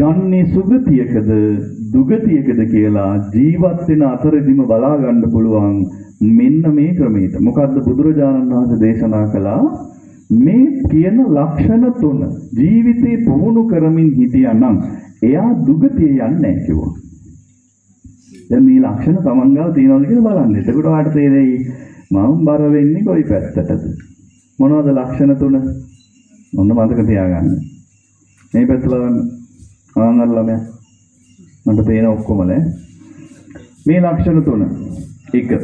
යන්නේ සුගතියකද දුගතියකද කියලා ජීවත් වෙන අතරදිම බලා ගන්න පුළුවන් මෙන්න මේ ක්‍රමයට. මොකද්ද බුදුරජාණන් වහන්සේ දේශනා කළා? මේ කියන ලක්ෂණ තුන ජීවිතේ පුහුණු කරමින් හිටියානම් එයා දුගතිය යන්නේ නැහැ කිව්වා. දැන් මේ ලක්ෂණ තමන් ගාව තියෙනවද කියලා බලන්න. එතකොට ඔයාලට තේරෙයි මම බර වෙන්නේ කොයි පැත්තටද? මොනවද ලක්ෂණ තුන? මොන මතක තියාගන්න. මේ පැත්ත බලන්න. ආන්දර ළමයා. මට පේන ඔක්කොම නේ. මේ ලක්ෂණ තුන. 1.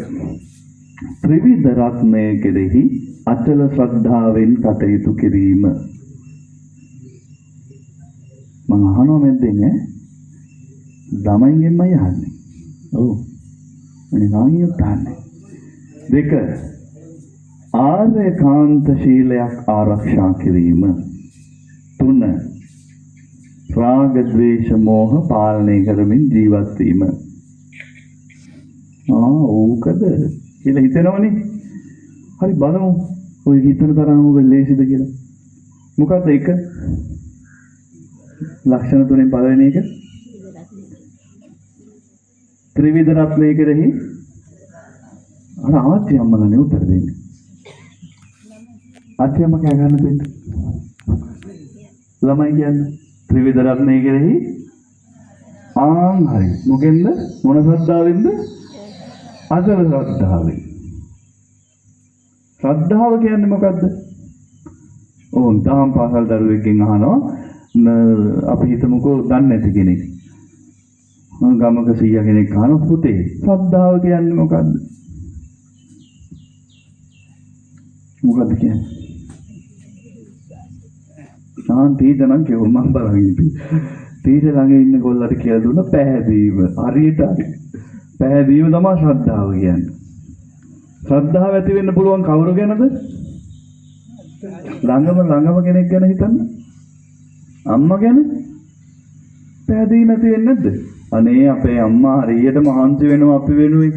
ත්‍රිවිධ රත්නය කෙරෙහි අචල ශ්‍රද්ධාවෙන් කටයුතු කිරීම. මම අහනවා මැද්දෙන් ළමයින්ගෙන්මයි අහන්නේ. ඔව්. මම ගාමියෝ තාන්නේ. 2. ආර්යකාන්ත ශීලයක් ආරක්ෂා කිරීම. 3. රාග ද්වේෂ මෝහ පාලනය කරමින් ජීවත් වීම. ඕකද කියලා හිතනවනේ. හරි බලමු. ඔය හිතන තරම ඔබ ලේසිද කියලා. මොකක්ද ඒක? ලක්ෂණ තුනෙන් පළවෙනි එක ත්‍රිවිධ රත්නය කෙරෙහි අර ආච්චි අම්මලානේ උත්තර දෙන්නේ. ආච්චි අම්මා කෑ ගන්න දෙන්න. ළමයි කියන්නේ ත්‍රිවිධ රත්නය කෙරෙහි හරි. මොකෙන්ද? මොන ශ්‍රද්ධාවෙන්ද? අචල ශ්‍රද්ධාවෙන්. ශ්‍රද්ධාව කියන්නේ මොකද්ද? ඕන් දහම් පාසල් දරුවෙක්ගෙන් අහනවා අපි හිතමුකෝ දන්නේ නැති කෙනෙක්. ගමක සීයා කෙනෙක් අහනවා පුතේ ශ්‍රද්ධාව කියන්නේ මොකද්ද? මොකද්ද කියන්නේ? ටීචර් කිව්වා මම බලන් ඉන්නේ. ටීචර් ළඟ ඉන්න ගොල්ලට කියලා දුන්න පැහැදීම. හරියට හරි. පැහැදීම තමයි ශ්‍රද්ධාව කියන්නේ. ශ්‍රද්ධාව ඇති වෙන්න පුළුවන් කවුරු ගැනද? ළඟම කෙනෙක් ගැන හිතන්න. අම්මා ගැන පැහැදීම ඇති වෙන්නේ නැද්ද? අනේ අපේ අම්මා හරියට මහන්සි වෙනවා අපි වෙනුවෙන්.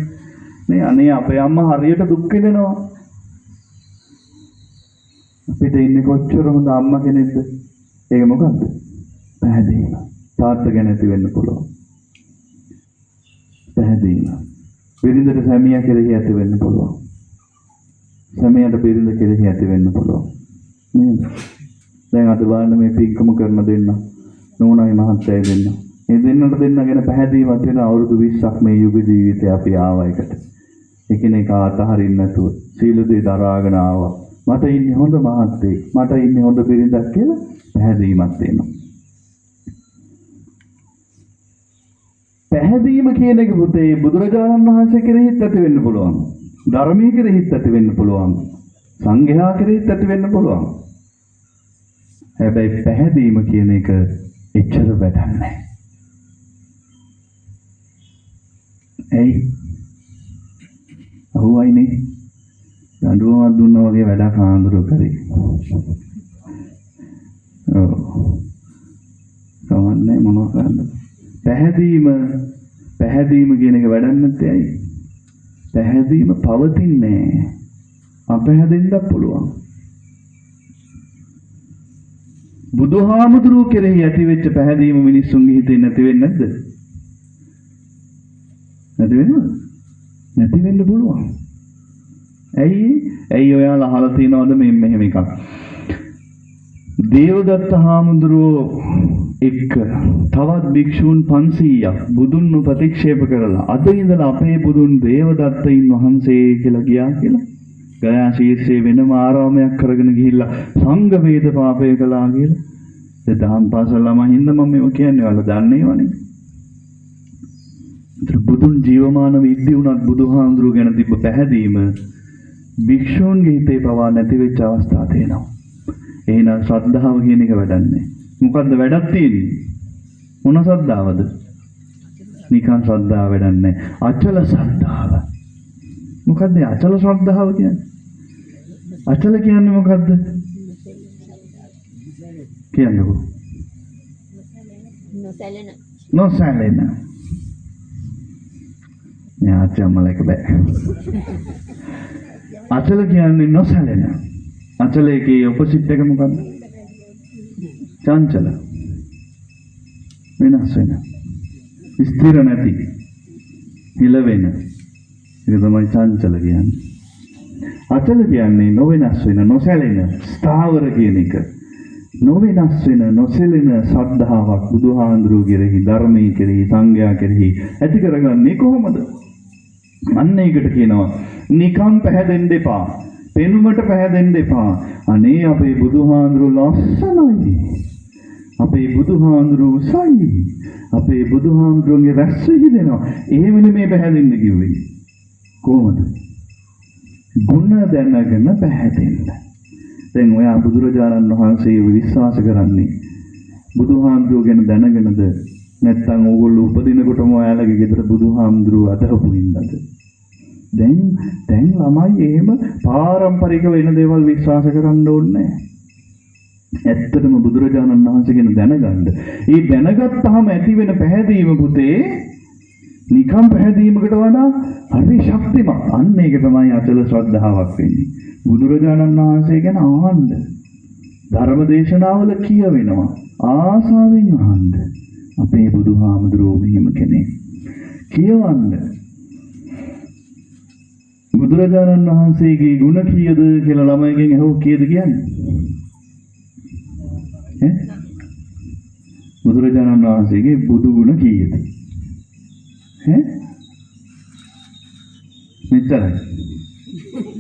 නේ අනේ අපේ අම්මා හරියට දුක් විඳිනවා. අපිට ඉන්නේ කොච්චර හොඳ අම්මා කෙනෙක්ද? ඒක මොකද්ද? පැහැදීම. තාත්තා ගැන ඇති වෙන්න පුළුවන්. පැහැදීම. බිරිඳට සැමියා කෙරෙහි ඇති වෙන්න පුළුවන්. සැමියාට බිරිඳ කෙරෙහි ඇති වෙන්න පුළුවන්. නේද? දැන් අද බලන්න මේ පින්කම කරන දෙන්න. නෝනායි මහත්තයයි දෙන්න. මේ දෙන්නට දෙන්නගෙන පැහැදීමක් වෙන අවුරුදු 20ක් මේ යුග ජීවිතේ අපි ආවා එකට. එකිනෙකා අතහරින්න නැතුව සීල දේ දරාගෙන ආවා. මට ඉන්නේ හොඳ මහත්තයෙක්, මට ඉන්නේ හොඳ බිරිඳක් කියලා පැහැදීමක් තියෙනවා. පැහැදීම කියන එක පුතේ බුදුරජාණන් වහන්සේ කෙරෙහිත් ඇති වෙන්න පුළුවන්. ධර්මයේ කෙරෙහිත් ඇති වෙන්න පුළුවන්. සංඝයා කෙරෙහිත් ඇති වෙන්න පුළුවන්. හැබැයි පැහැදීම කියන එක එච්චර වැඩක් නැහැ. ඇයි? අහුවයිනේ. දඬුවමක් දුන්නා වගේ වැඩක් ආන්දර කරේ. ඔව්. සමන්නේ මොනවා කරන්නද? පැහැදීම කියන එක වැඩක් නැත්තේ ඇයි? පැහැදීම පවතින්නේ නැහැ. අපැහැදෙන්නත් පුළුවන්. බුදුහාමුදුරුවෝ කෙරෙහි ඇතිවෙච්ච පැහැදීම මිනිස්සුන්ගේ හිතේ නැති වෙන්නේ නැද්ද? නැති වෙනවද? නැති වෙන්න පුළුවන්. ඇයි ඔයාලා අහලා තියෙනවද මේ මෙහෙම එකක්? දේවදත්ත හාමුදුරුවෝ එක්ක තවත් භික්ෂූන් 500ක් බුදුන්ව ප්‍රතික්ෂේප කරලා අද ඉඳලා අපේ බුදුන් දේවදත්තයින් වහන්සේ කියලා ගියා කියලා. ගයා ශීර්ෂයේ වෙනම ආරාමයක් කරගෙන ගිහිල්ලා සංඝ වේද පාපය කළා කියලා. ඒ දහම් පාසල් ළමයි හින්දා මම මේක කියන්නේ ඔයාලා දන්නේවනේ. බුදුන් ජීවමානව ඉද්දී උනත් බුදුහාමුදුරුවෝ ගැන තිබ්බ පැහැදීම භික්ෂූන්ගේ හිතේ පවා නැති වෙච්ච අවස්ථා තියෙනවා. එහෙනම් ශ්‍රද්ධාව කියන එක වැඩන්නේ. මොකද්ද වැඩක් තියෙන්නේ? මොන ශ්‍රද්ධාවද? නිකන් ශ්‍රද්ධාව වැඩන්නේ. අචල ශ්‍රද්ධාව. මොකද්ද අචල ශ්‍රද්ධාව කියන්නේ? අචල කියන්නේ මොකද්ද? කියන්නකෝ. නොසැලෙන. ඥාචමලක බෑ. අචල කියන්නේ නොසැලෙන. අචලයේ ඔපොසිට් එක මොකද්ද? චංචල. වෙනස් වෙන. ස්ථිර නැති. හිල වෙන. ඒක තමයි චංචල කියන්නේ. අචල කියන්නේ නොවෙනස් වෙන, නොසැලෙන, ස්ථාවර කියන එක. නොවෙනස් වෙන, නොසැලෙන ශ්‍රද්ධාවක් බුදුහාඳුරු කෙරෙහි, ධර්මයේ කෙරෙහි, සංඝයා කෙරෙහි ඇති කරගන්නේ කොහොමද? අන්න ඒකට කියනවා නිකම් පැහැදෙන්න එපා. පෙනුමට පැහැදෙන්න එපා. අනේ අපේ බුදුහාඳුරු ලස්සනයි. අපේ බුදුහාඳුරු උසයි. අපේ බුදුහාඳුරුගේ රැස් වෙනවා. එහෙම නෙමෙයි පැහැදෙන්න කිව්වේ. කොහොමද? ගුණ දැනගෙන පැහැදෙන්න. දැන් ඔයා බුදුරජාණන් වහන්සේව විශ්වාස කරන්නේ බුදුහාමුදුරුවෝ ගැන දැනගෙනද නැත්නම් ඕගොල්ලෝ උපදිනකොටම ඔයාලගේ ගෙදර බුදුහාමුදුරුවෝ අදහපු හින්දාද? දැන් ළමයි එහෙම පාරම්පරික වෙන දේවල් විශ්වාස කරන්න ඕනේ නැහැ. ඇත්තටම බුදුරජාණන් වහන්සේ ගැන දැනගන්න. ඒ දැනගත්තාම ඇති වෙන පැහැදීම පුතේ නිකම් පැහැදීමකට වඩා හරි ශක්තිමත්. අන්න ඒක තමයි අචල ශ්‍රද්ධාවක් වෙන්නේ. බුදුරජාණන් වහන්සේ ගැන අහන්න. ධර්ම දේශනාවල කියවෙනවා. ආසාවෙන් අහන්න. අපේ බුදුහාමුදුරුවෝ මෙහෙම කෙනෙක්. කියවන්න. බුදුරජාණන් වහන්සේගේ ගුණ කීයද කියලා ළමයිගෙන් අහුව කීයද කියන්නේ? බුදුරජාණන් වහන්සේගේ බුදු ගුණ කීයද? මෙච්චරයි.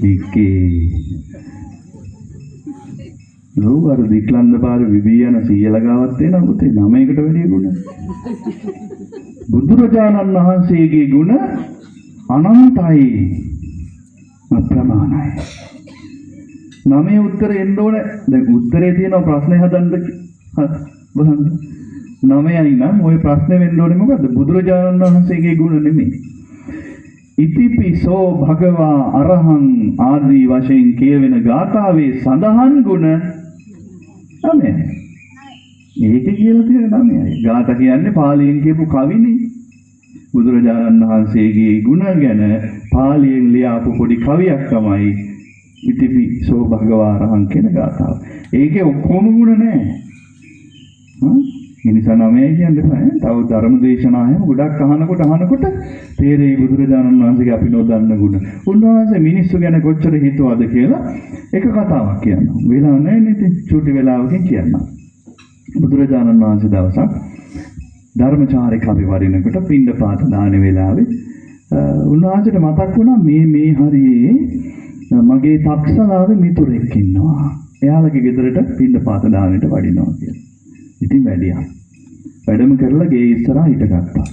දික්කේ ලෝවර දික්ලන්ද පාර විබියන සීයලා ගාවත් වෙනවා පුතේ 9කට වැඩි ගුණ. බුදුරජාණන් වහන්සේගේ ගුණ අනන්තයි අප්‍රමාණයි. 9 උත්තරේ එන්න ඕනේ. දැන් උත්තරේ තියෙන ප්‍රශ්නේ හදන්න බලන්න. 9යි නම් ওই ප්‍රශ්නේ වෙන්න ඕනේ මොකද්ද? බුදුරජාණන් වහන්සේගේ ගුණ නෙමෙයි. ඉතිපිසෝ භගවා අරහං ආදී වශයෙන් කියවෙන ගාථාවේ සඳහන් ගුණ 9යි. ඒක කියලා තියෙන 9යි. ගාථා කියන්නේ පාලියෙන් කියපු කවිනේ. බුදුරජාණන් වහන්සේගේ ගුණ ගැන පාලියෙන් ලියාපු පොඩි කවියක් තමයි ඉතිපිසෝ භගවා අරහං කියන ගාථාව. ඒකේ ඔක්කොම ගුණ නැහැ. ඒ නිසා 9යි කියන්නේ බෑ. තව ධර්ම දේශනා හැම ගොඩක් අහනකොට තේරෙයි බුදුරජාණන් වහන්සේගේ අපි නොදන්න ගුණ. උන්වහන්සේ මිනිස්සු ගැන කොච්චර හිතුවද කියලා එක කතාවක් කියනවා. වෙලාව නැහැ නේද? චූටි වෙලාවකින් කියනවා. බුදුරජාණන් වහන්සේ දවසක් ධර්මචාරිකාවේ වරිනකොට පින්ඩපාත දාන වෙලාවේ උන්වහන්සේට මතක් වුණා මේ හරියේ මගේ තක්සලාවේ මිතුරෙක් ඉන්නවා. එයාලගේ ගෙදරට පින්න පාත දාන්නට වඩිනවා කියලා. ඉතින් වැඩියා. වැඩම කරලා ගේ ඉස්සරහා හිටගත්තා.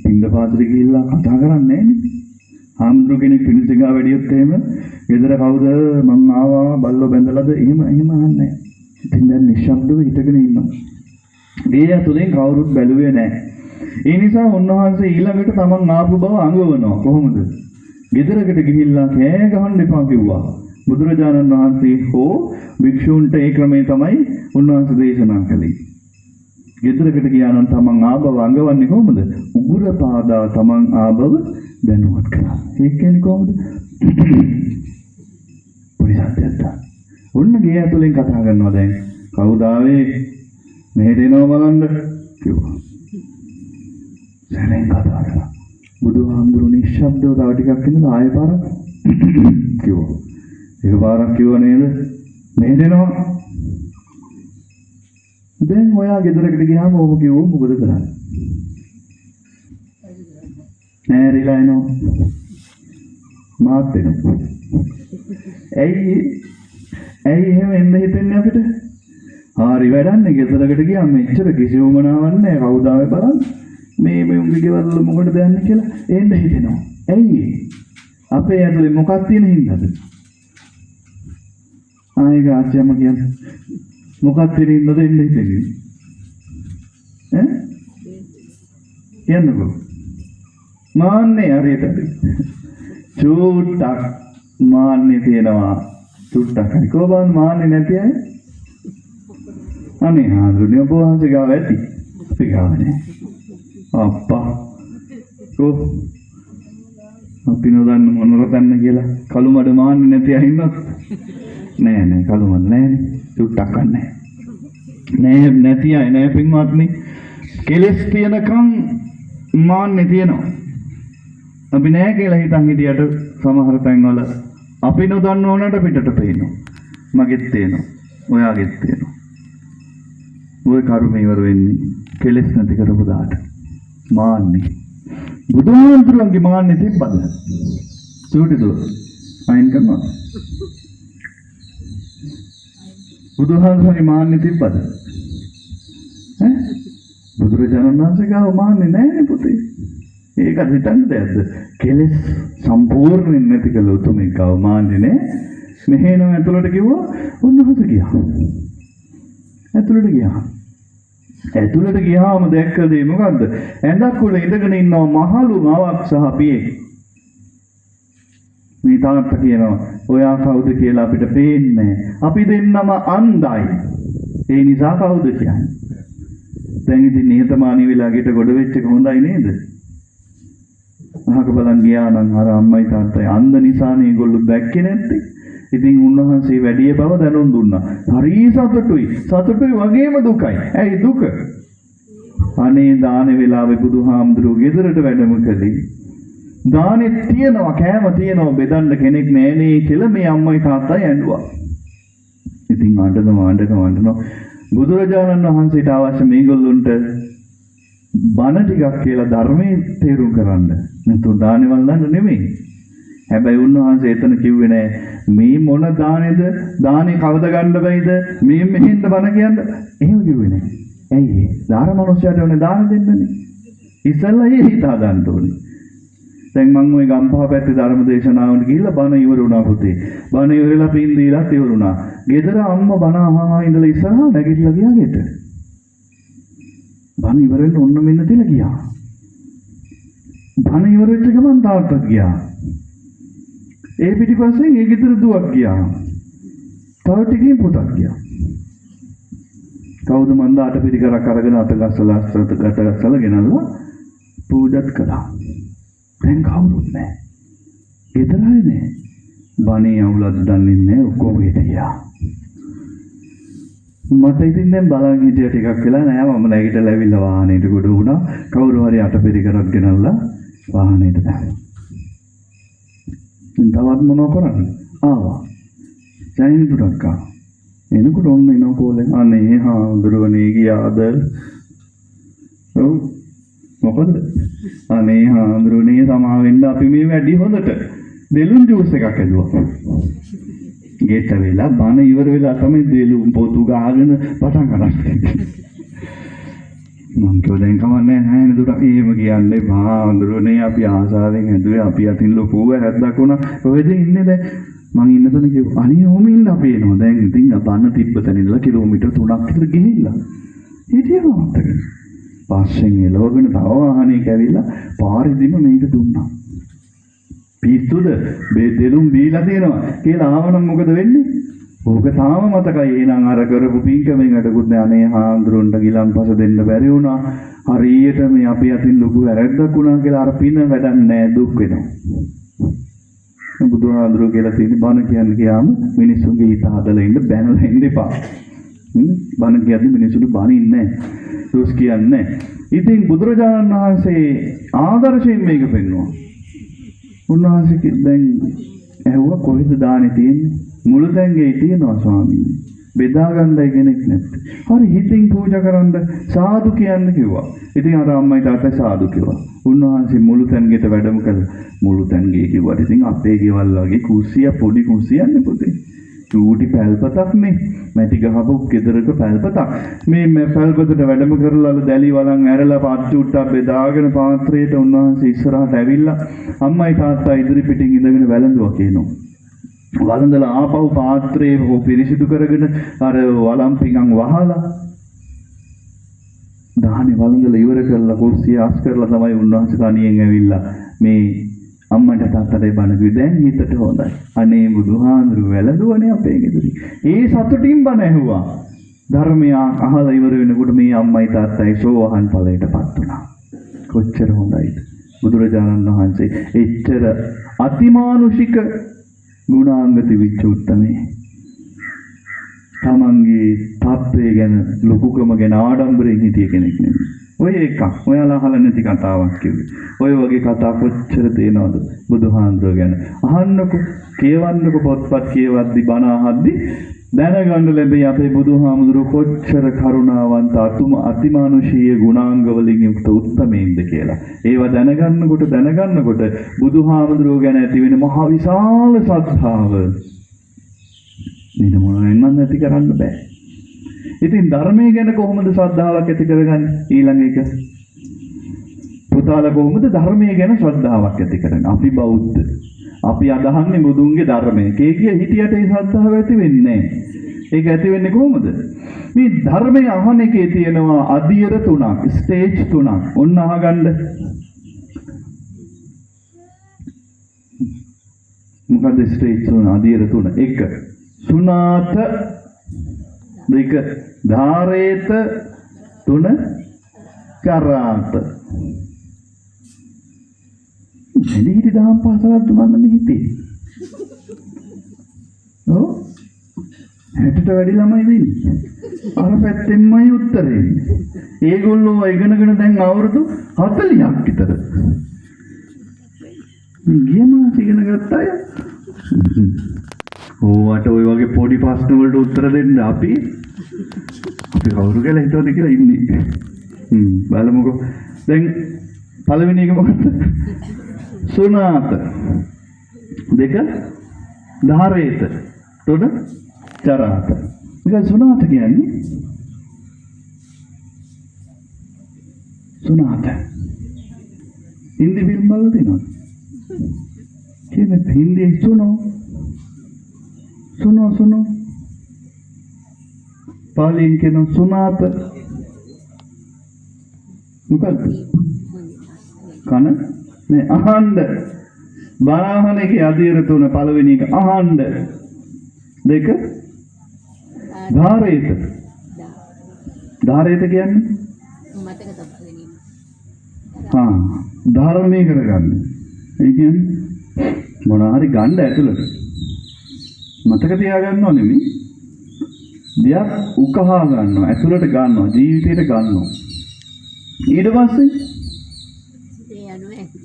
පින්න පාතට ගිහිල්ලා කතා කරන්නේ නැන්නේ. හාමුදුරු කෙනෙක් පිණිසගා වැඩියොත් එහෙම ගෙදර කවුද මං ආවා බල්ලෝ බැඳලාද එහෙම අහන්නේ. ඉතින් දැන් නිශ්ශබ්දව හිටගෙන ඉන්නවා. ගේ ඇතුලෙන් කවුරුත් බැලුවේ නැහැ. ඒ නිසා උන්වහන්සේ ඊළඟට තමන් ආපු බව අඟවනවා. කොහොමද? ගෙදරකට ගිහිල්ලා කෑ ගහන්න එපා කිව්වා. බුදුරජාණන් වහන්සේ හෝ භික්ෂූන්ට ඒ ක්‍රමය තමයි උන්වහන්සේ දේශනා කළේ. ගෙදරකට ගියා නම් තමන් ආබව අඟවන්නේ කොහොමද? උගුර පාදා තමන් ආබව දැනුවත් කරා. ඒක කියන්නේ කොහොමද? පොලිසාට ඔන්න ගේ ඇතුලෙන් කතා කරනවා දැන්. කවුද ආවේ? මෙහෙට එනවා බලන්න කිව්වා. සැරෙන් කතා කරා. බුදුහාමුදුරු නිශ්ශබ්දව තව ටිකක් ඉඳලා ආයෙ පාරක් කිව්වා. ඒක පාරක් කිව්ව නේද? මෙහෙට එනවා. දැන් ඔයා ගෙදරකට ගියාම ඔබ කිව්වොත් මොකද කරන්නේ? නෑරිලා එනවා. මාත් එනවා. ඇයි එහෙම එන්න හිතෙන්නේ අපිට? හරි වැඩන්නේ ගෙදරකට ගියාම මෙච්චර කිසි උමනාවක් නැහැ. කවුද ආවේ බලන්න. මේ උන්ගේ ගෙවල් මොකටද යන්නේ කියලා එන්න හිතෙනවා. ඇයි? අපේ ඇතුලේ මොකක්ද තියෙන හින්දාද? ආයෙ ගාච්චියම කියන්නේ මොකක්ද තියෙන හින්දාද එන්න හිතෙන්නේ? කියන්නකෝ. මාන්නේ හරියට චූට්ටක් මාන්නේ තියෙනවා. චූට්ටක් හරි කොහොමද මාන්නේ නැති අය? අනේ හාමුදුරනේ ඔබ වහන්සේ ගාව ඇති. අපි ගාව නැහැ. අප්පා කො අපි නොදන්න මොනර තන්න කියලා කළු මඩ මාන්නේ නැති අය ඉන්නත් නෑ කළු මඩ නෑනේ චුට්ටක් නෑ නැති අය නෑ පින්වත්නි කෙලස් තියනකම් මාන්නේ තියෙනවා අපි නෑ කියලා හිතන් හිටියට සමහර තැන්වල අපි නොදන්න ඕනට පිටට පේනවා මගෙත් තියෙනවා ඔයාගෙත් තියෙනවා ඔය කර්ම ඉවර වෙන්නේ කෙලස් නැති කරපු දාට මාන්නේ බුදුහාමුදුරන්ගේ මාන්නේ තිබ්බද? චූටිද? අයින් කරනවා. බුදුහාමුදුරන්ගේ මාන්නේ තිබ්බද? බුදුරජාණන් වහන්සේ ගාව මාන්නේ නැහැ පුතේ. ඒක හිතන්න දෙයක්ද? කෙලස් සම්පූර්ණයෙන් නැති කළ උතුමෙක් ගාව මාන්නේ නැහැ. මෙහෙනම් ඇතුළට කිව්වා උන්වහන්සේ ගියා. ඇතුළට ගියාම දැක්ක දේ මොකද්ද? ඇඳක් උඩ ඉඳගෙන ඉන්නවා මහලු මවක් සහ පියෙක්. මේ තාත්තා කියනවා ඔයා කවුද කියලා අපිට පේන්නේ. අපි දෙන්නම අන්ධයි. ඒ නිසා කවුද කියන්නේ? දැන් ඉතින් නිහතමානී වෙලා ගෙට ගොඩ වෙච්ච එක හොඳයි නේද? අහක බලන් ගියා නම් අර අම්මයි තාත්තයි අන්ධ නිසානේ ඒගොල්ලෝ දැක්කේ නැත්තේ. ඉතින් උන්වහන්සේ වැඩි බව දැනුම් දුන්නා. හරි සතුටුයි වගේම දුකයි. ඇයි දුක? අනේ දානේ වෙලාවේ බුදුහාමුදුරුවෝ ගෙදරට වැඩම කළේ. දානේ තියනවා කෑම තියනවා බෙදන්න කෙනෙක් නෑනේ කියලා මේ අම්මයි තාත්තයි ඇඬුවා. ඉතින් අඬනවා. බුදුරජාණන් වහන්සේට අවශ්‍ය මේගොල්ලොන්ට බණ ටිකක් කියලා ධර්මයේ තේරුම් කරන්න. නැත්නම් දානේ වළඳන්න නෙමෙයි. හැබැයි උන්වහන්සේ එතන කිව්වේ නෑ මේ මොන දානේද දානේ කවද ගන්න බැයිද මේ මෙහෙන්ද බණ කියන්න එහෙම කිව්වේ නෑ. ඇයි? ධාර මනුස්සයට ඕනේ දාන දෙන්නනේ. ඉස්සෙල්ලා ඒ හිතා ගන්න ඕනේ. දැන් මම ওই ගම්පහ පැත්තේ ධර්ම දේශනාවට ගිහිල්ලා බණ ඉවර වුණා පුතේ. බණ ඉවරලා පින් දීලා ඉවර වුණා. ගෙදර අම්මා බණ අහා ඉඳලා ඉස්සරහා නැගිටලා ගියා ගෙට. බණ ඉවර වෙන්න ඔන්න මෙන්න තියලා ගියා. බණ ඉවර වෙච්ච ගමන් තාත්තත් ගියා. ඒ පිටිපස්සෙන් ඒ ගෙදර දුවක් ගියා. තව ටිකකින් පුතක් ගියා. කවුද මන්ද අටපිරිකරක් අරගෙන අතගස්සලා ගෙනල්ලා පූජාත් කළා. දැන් කවුරුත් නැහැ. ගෙදරයි නෑ. බණේ අවුලක් දන්නේ නැහැ ඔක්කොම ගෙට ගියා. මට ඉතින් දැන් බලන් හිටිය ටිකක් වෙලා නෑ මම නැගිටලා ඇවිල්ලා වාහනේට ගොඩ වුණා. කවුරු හරි අටපිරිකරක් ගෙනල්ලා වාහනේට දානවා. තවත් මොනව කරන්නේ? ආවා. ජයින් දුරක් ආවා. එනකොට ඔන්න එනවා කෝලෙන්. අනේ හාමුදුරුවනේ ගියාද? ඔව්. මොකද? අනේ හාමුදුරුවනේ සමා වෙන්න අපි මේ වැඩි හොඳට. දෙලුම් ජූස් එකක් ඇදුවා. ගේට වෙලා බාන ඉවර වෙලා තමයි දෙලුම් පොතු ගාගෙන පටන් ගන්නේ. මම කියෝදෙන් කමන්නේ නැහැ නේද දුර එහෙම කියන්නේ බාඳුරනේ අපි ආසාවෙන් හැදුවේ අපි අතින් ලොකු වැරද්දක් වුණා. ඔයද ඉන්නේ දැන් මං ඉන්න තැන කිව්වා අනේ ඔහොම ඉන්න අපි එනවා. දැන් ඉතින් බන්න තිබ්බතන ඉඳලා කිලෝමීටර් 3ක් විතර ගිහිල්ලා. හිටියම අතක. පස්සෙන් එළවගෙන තව වාහනයක ඇවිල්ලා පාරේදීම මේක දුන්නා. පිස්සුද දෙලුම් බීලා තියෙනවා කියලා ආවනම් මොකද වෙන්නේ? ඕක තාම මතකයි. එහෙනම් අර කරපු පින්කමෙන් අඩකුත් නෑ. අනේ හාමුදුරන්ට ගිලන්පස දෙන්න බැරි වුණා. හරියට මේ අපි අතින් ලොකු වැරද්දක් වුණා කියලා අර පින වැඩක් නෑ දුක් වෙනවා. බුදුහාඳුර කියලා තියෙන බණ කියන්නේ කියාම මිනිස්සුන්ගේ හිත හදලා ඉන්න බැනලා ඉන්න එපා. බණ කියන්නේ මිනිස්සුන්ට බනින්නේ නැහැ. දොස් කියන්නේ නැහැ. ඉතින් බුදුරජාණන් වහන්සේ ආදර්ශයෙන් මේක පෙන්වනවා. උන්වහන්සේ දැන් ඇහුවා කොහෙද දානේ තියෙන්නේ? මුළු තැන්ගේ තියෙනවා ස්වාමීනි. බෙදා ගන්නයි කෙනෙක් නැත්තේ. හරි හිතින් පූජා කරන්න සාදු කියන්න කිව්වා. ඉතින් අර අම්මයි තාත්තයි සාදු කිව්වා. උන්වහන්සේ මුළු තැන්ගෙට වැඩම කළා. මුළු තැන්ගේ කිව්වට ඉතින් අපේ ගෙවල් වගේ කුස්සිය පොඩි කුස්සියන්නේ පුතේ. චූටි පැල්පතක් නේ. මැටි ගහපු ගෙදරක පැල්පතක්. මේ පැල්පතට වැඩම කරලා දැලි වලන් ඇරලා පාත්චුට්ටක් බෙදාගෙන පාත්‍රයට උන්වහන්සේ ඉස්සරහට ඇවිල්ලා අම්මයි තාත්තා ඉදිරි පිටින් ඉඳගෙන වැළඳුවා කියනවා. වළඳලා ආපහු පාත්‍රයේ හෝ පිරිසිදු කරගෙන අර වළම් පිඟන් වහලා දාහනේ වළඳලා ඉවර කරලා කුස්සිය අස් කරලා තමයි උන්වහන්සේ තනියෙන් ඇවිල්ලා මේ අම්මට තාත්තට බණ කිව්වේ. දැන් හිතට හොඳයි. අනේ බුදුහාඳුරු වැළඳුවනේ අපේ ගෙදරින්. ඒ සතුටින් බණ ඇහුවා. ධර්මය අහලා ඉවර වෙනකොට මේ අම්මයි තාත්තයි සෝවහන් ඵලයටපත් වුණා. කොච්චර හොඳයිද? බුදුරජාණන් වහන්සේ එච්චර අතිමානුෂික ගුණාංග තිබිච්ච උත්තමේ. තමන්ගේ තාත්තේ ගැන ලොකුකම ගැන ආඩම්බරයෙන් හිටිය කෙනෙක් නෙමෙයි. ඔය එකක්. ඔයාලා අහලා නැති කතාවක් කිව්වේ. ඔය වගේ කතා කොච්චර තියෙනවද බුදුහාඳුර ගැන? අහන්නකො, කියවන්නකො පොත්පත් කියවද්දි බණ අහද්දි දැනගන්න ලැබෙයි අපේ බුදුහාමුදුරුවෝ කොච්චර කරුණාවන්ත අතිමානුෂීය ගුණාංග වලින් යුක්ත උත්තමයින්ද කියලා. ඒවා දැනගන්නකොට බුදුහාමුදුරුවෝ ගැන ඇති වෙන මහ විශාල ශ්‍රද්ධාව මේ මොනෙන්ම නැති කරන්න බෑ. ඉතින් ධර්මයේ ගැන කොහොමද ශ්‍රද්ධාවක් ඇති කරගන්නේ? ඊළඟ එක පුතාලා කොහොමද ධර්මයේ ගැන ශ්‍රද්ධාවක් ඇති කරන්නේ? අපි බෞද්ධ. අපි අදහන්නේ බුදුන්ගේ ධර්මයේ. කේකිය හිටියට ඒ ශ්‍රද්ධාව ඇති වෙන්නේ නැහැ. ඒක ඇති වෙන්නේ කොහොමද? මේ ධර්මයේ අහන එකේ තියෙනවා අදියර තුනක්, ස්ටේජ් තුනක්. ඔන්න අහගන්න. මොකද ස්ටේජ් තුන අදියර තුන? 1 සුනාත, 2 ධාරේත, 3 චරාත. එළිහිටි දහම් පාසලක් දුන්නා මේ හිතේ. ඔව්. හැටට වැඩි ළමයි දෙන්නේ. අර පැත්තෙන්මයි උත්තරේ එන්නේ. ඒගොල්ලෝ ඉගෙනගෙන දැන් අවුරුදු 40ක් විතර. ගිය මාස ඉගෙන ගත්ත අය. ඕවට ওই වගේ පොඩි ප්‍රශ්න වලට උත්තර දෙන්න අපි කවුරු කියලා හිතුවද කියලා ඉන්නේ. බලමුකෝ. දැන් පළවෙනි එක මොකක්ද? සුනාත. 2 ධාරේත. 3 චරාත. මේක සුනාත කියන්නේ සුනාත. හින්දි ෆිල්ම් වල තියෙනවා. කියන්නේ හින්දි සුනෝ. පාලියෙන් කියන සුනාත. මොකක්ද? කන නේ අහන්න. බාහනකේ අධීර තුන පළවෙනි එක අහන්න. 2 ධාරේත. ධාරේත කියන්නේ මතක තබන්නේ. ධාරණය කරගන්න. ඒ කියන්නේ මොනවා හරි ගන්න ඇතුළට. මතක තියාගන්නව නෙමෙයි. දෙයක් උකහා ගන්නවා, ඇතුළට ගන්නවා, ජීවිතේට ගන්නවා. ඊට පස්සේ ඒ අනුව ඇති.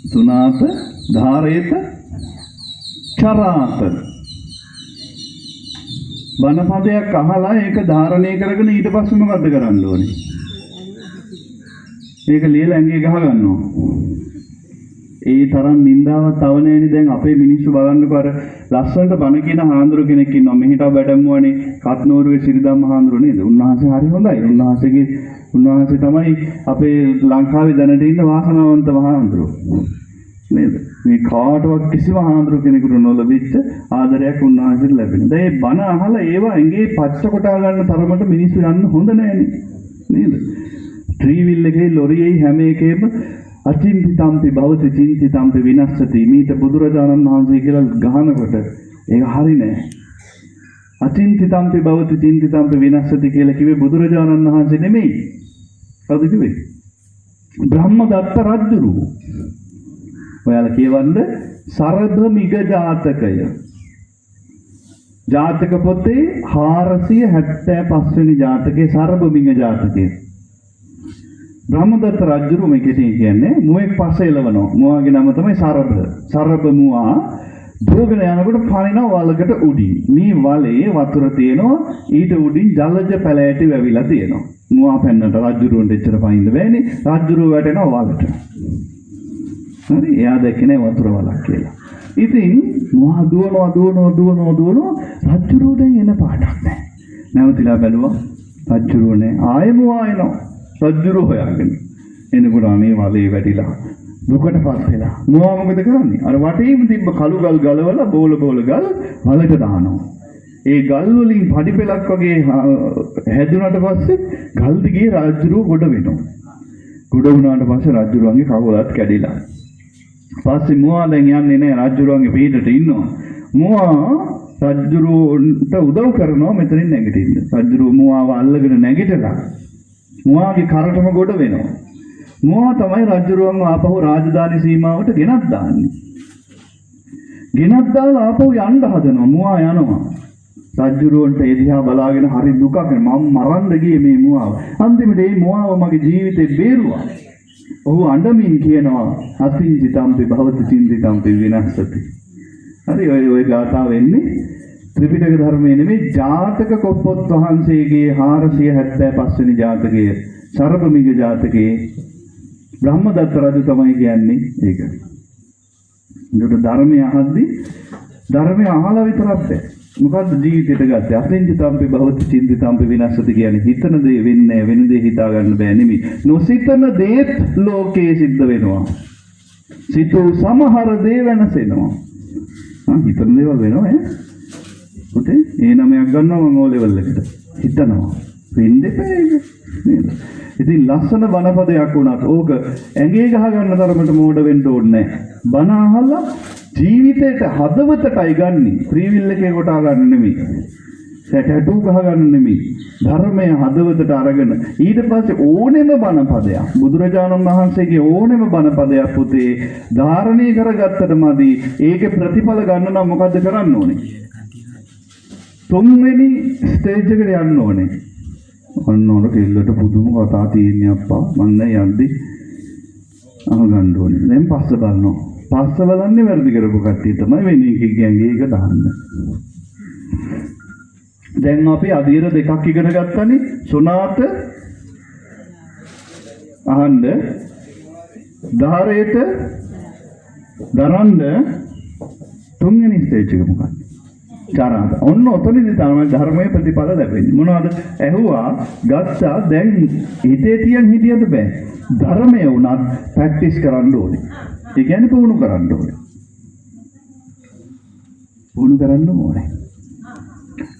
සුනාත, ධාරේත, චරාත. බණ පදයක් අහලා ඒක ධාරණය කරගෙන ඊට පස්සේ මොකද්ද කරන්න ඕනේ? ඒක ලියලා ඇඟේ ගහ ගන්නවා. ඒ තරම් නින්දාවක් තව නැණි දැන් අපේ මිනිස්සු බලන්නකෝ අර ලස්සනට බණ කියන හාමුදුරු කෙනෙක් ඉන්නවා මෙහෙට වැඩමුවනේ කත්නෝරුවේ සිරිදම්ම හාමුදුරු නේද? උන්වහන්සේ හරි හොඳයි. උන්වහන්සේ තමයි අපේ ලංකාවේ දැනට ඉන්න වාසනාවන්ත හාමුදුරු. නේද? මේ කාටවත් කිසිම හාමුදුරු කෙනෙකුට නොලැබිච්ච ආදරයක් උන්වහන්සේට ලැබෙනවා. දැන් මේ බණ අහලා ඒවා ඇඟේ පච්ච කොටා ගන්න තරමට මිනිස්සු යන්න හොඳ නැහැනේ. නේද? ත්‍රිවිල් එකේ ලොරියේ හැම එකේම අචින්තිතම්පි භවති චින්තිතම්පි විනස්සති මීට බුදුරජාණන් වහන්සේ කියලා ගහනකොට ඒක හරි නෑ. අචින්තිතම්පි භවති චින්තිතම්පි විනස්සති කියලා කිව්වේ බුදුරජාණන් වහන්සේ නෙමෙයි. කවුද කිව්වේ? බ්‍රහ්මදත්ත රජුරු. ඔයාලා කියවන්න සරභමිග ජාතකය. ජාතක පොතේ 475 වෙනි ජාතකයේ සරභමිග ජාතකය. බ්‍රහ්මදත්ත රජුරු මේකේ කියන්නේ මුවෙක් පස්සේ එළවනවා. මුවාගේ නම තමයි සරභ. සරභ මුවා දුවගෙන යනකොට පනිනවා වලකට උඩින්. මේ වලේ වතුර තියෙනවා. ඊට උඩින් ජලජ පැලෑටි වැවිලා තියෙනවා. මුවා පැන්නට රජුරුන්ට එච්චර පනින්න බෑනේ. රජුරුව වැටෙනවා වලට. හරි එයා දැක්කේ නෑ වතුර වලක් කියලා. ඉතින් මුවා දුවනවා රජුරුව දැන් එන පාටක් නෑ. නැවතිලා බැලුවා රජුරුව නෑ. ආයෙ මුවා එනවා. රජුරුව හොයාගෙන එනකොට මේ වලේ වැටිලා දුකටපත් වෙලා මුවා මොකද කරන්නේ? අර වටේම තිබ්බ කළු ගල් ගලවලා බෝල ගල් වලට දානවා. ඒ ගල් වලින් පඩි පෙලක් වගේ හැදුනට පස්සේ ගල් දිගේ රජුරුව ගොඩ වෙනවා. ගොඩ වුණාට පස්සේ රජුරුවන්ගේ කකුලත් කැඩිලා. පස්සේ මුවා දැන් යන්නේ නැහැ රජුරුවන්ගේ පිටට ඉන්නවා. මුවා රජුරුවන්ට උදව් කරනවා මෙතනින් නැගිටින්න. රජුරුව මුවාව අල්ලගෙන නැගිටලා මුවාගේ කරටම ගොඩ වෙනවා. මුවා තමයි රජුරුවන්ව ආපහු රාජධානි සීමාවට ගෙනත් දාන්නේ. ගෙනත් දාලා ආපහු යන්න හදනවා. මුවා යනවා. රජුරුවන්ට ඒ දිහා බලාගෙන හරි දුකක් මම මරන්න ගියේ මේ මුවාව. අන්තිමට මේ මුවාව මගේ ජීවිතේ බේරුවා. ඔහු අඬමින් කියනවා අතිංචිතම්පි භවති චින්තිතම්පි විනස්සති. හරි ඔය ගාථාව වෙන්නේ ත්‍රිපිටක ධර්මයේ නෙමෙයි ජාතක කොප්පොත් වහන්සේගේ 475 වෙනි ජාතකයේ සරභමිග ජාතකයේ බ්‍රහ්මදත්ත රජු තමයි කියන්නේ ඒක. ඒකට ධර්මය අහද්දී ධර්මය අහලා විතරක් බෑ. මොකද්ද ජීවිතයට ගත්තේ? අතිංචිතම්පි භවති චින්තිතම්පි විනස්සති කියන්නේ හිතන දේ වෙන්නේ වෙන දේ හිතා ගන්න බෑ නෙමෙයි. නොසිතන දේත් ලෝකේ සිද්ධ වෙනවා. සිතූ සමහර දේ වෙනසෙනවා. හිතන දේවල් වෙනවා ඈ. පුතේ ඒ නමයක් ගන්නවා මම ඕ ලෙවල් එකට. හිතනවා. වෙන්නේ බෑ ඒක. නේද? ඉතින් ලස්සන බණපදයක් වුණත් ඕක ඇඟේ ගහ ගන්න තරමට මෝඩ වෙන්න ඕනේ නැහැ. බණ අහලා ජීවිතේට හදවතටයි ගන්නෙ. ත්‍රිවිල් එකේ කොටා ගන්න නෙමෙයි. සැටටු ගහ ගන්න නෙමෙයි. ධර්මය හදවතට අරගෙන ඊට පස්සේ ඕනෙම බණපදයක් බුදුරජාණන් වහන්සේගේ ඕනෙම බණපදයක් පුතේ ධාරණය කරගත්තට මදි. ඒකේ ප්‍රතිඵල ගන්න නම් මොකද්ද කරන්න ඕනේ? තුන්වෙනි ස්ටේජ් එකට යන්න ඕනේ. ඔන්න ඔන කෙල්ලට පුදුම කතා තියෙන්නේ අප්පා. මම යද්දි අහගන්න ඕනේ. දැන් පස්ස බලනවා. පස්ස බලන්නේ වැරදි කරපු කට්ටිය තමයි වෙන එකකින් ඒක දාන්න. දැන් අපි අධීර දෙකක් ඉගෙන ගත්තනේ. සුණාත අහන්න ධාරේත දරන්න තුන්වෙනි ස්ටේජ් එක මොකක්ද? චාරාත. ඔන්න ඔතනදී තමයි ධර්මයේ ප්‍රතිඵල ලැබෙන්නේ. මොනවද? ඇහුවා ගත්තා දැන් හිතේ තියන් හිටියද බෑ. ධර්මය උනත් ප්‍රැක්ටිස් කරන්න ඕනේ. ඒ කියන්නේ පුහුණු කරන්න ඕනේ. පුහුණු කරන්න ඕනේ.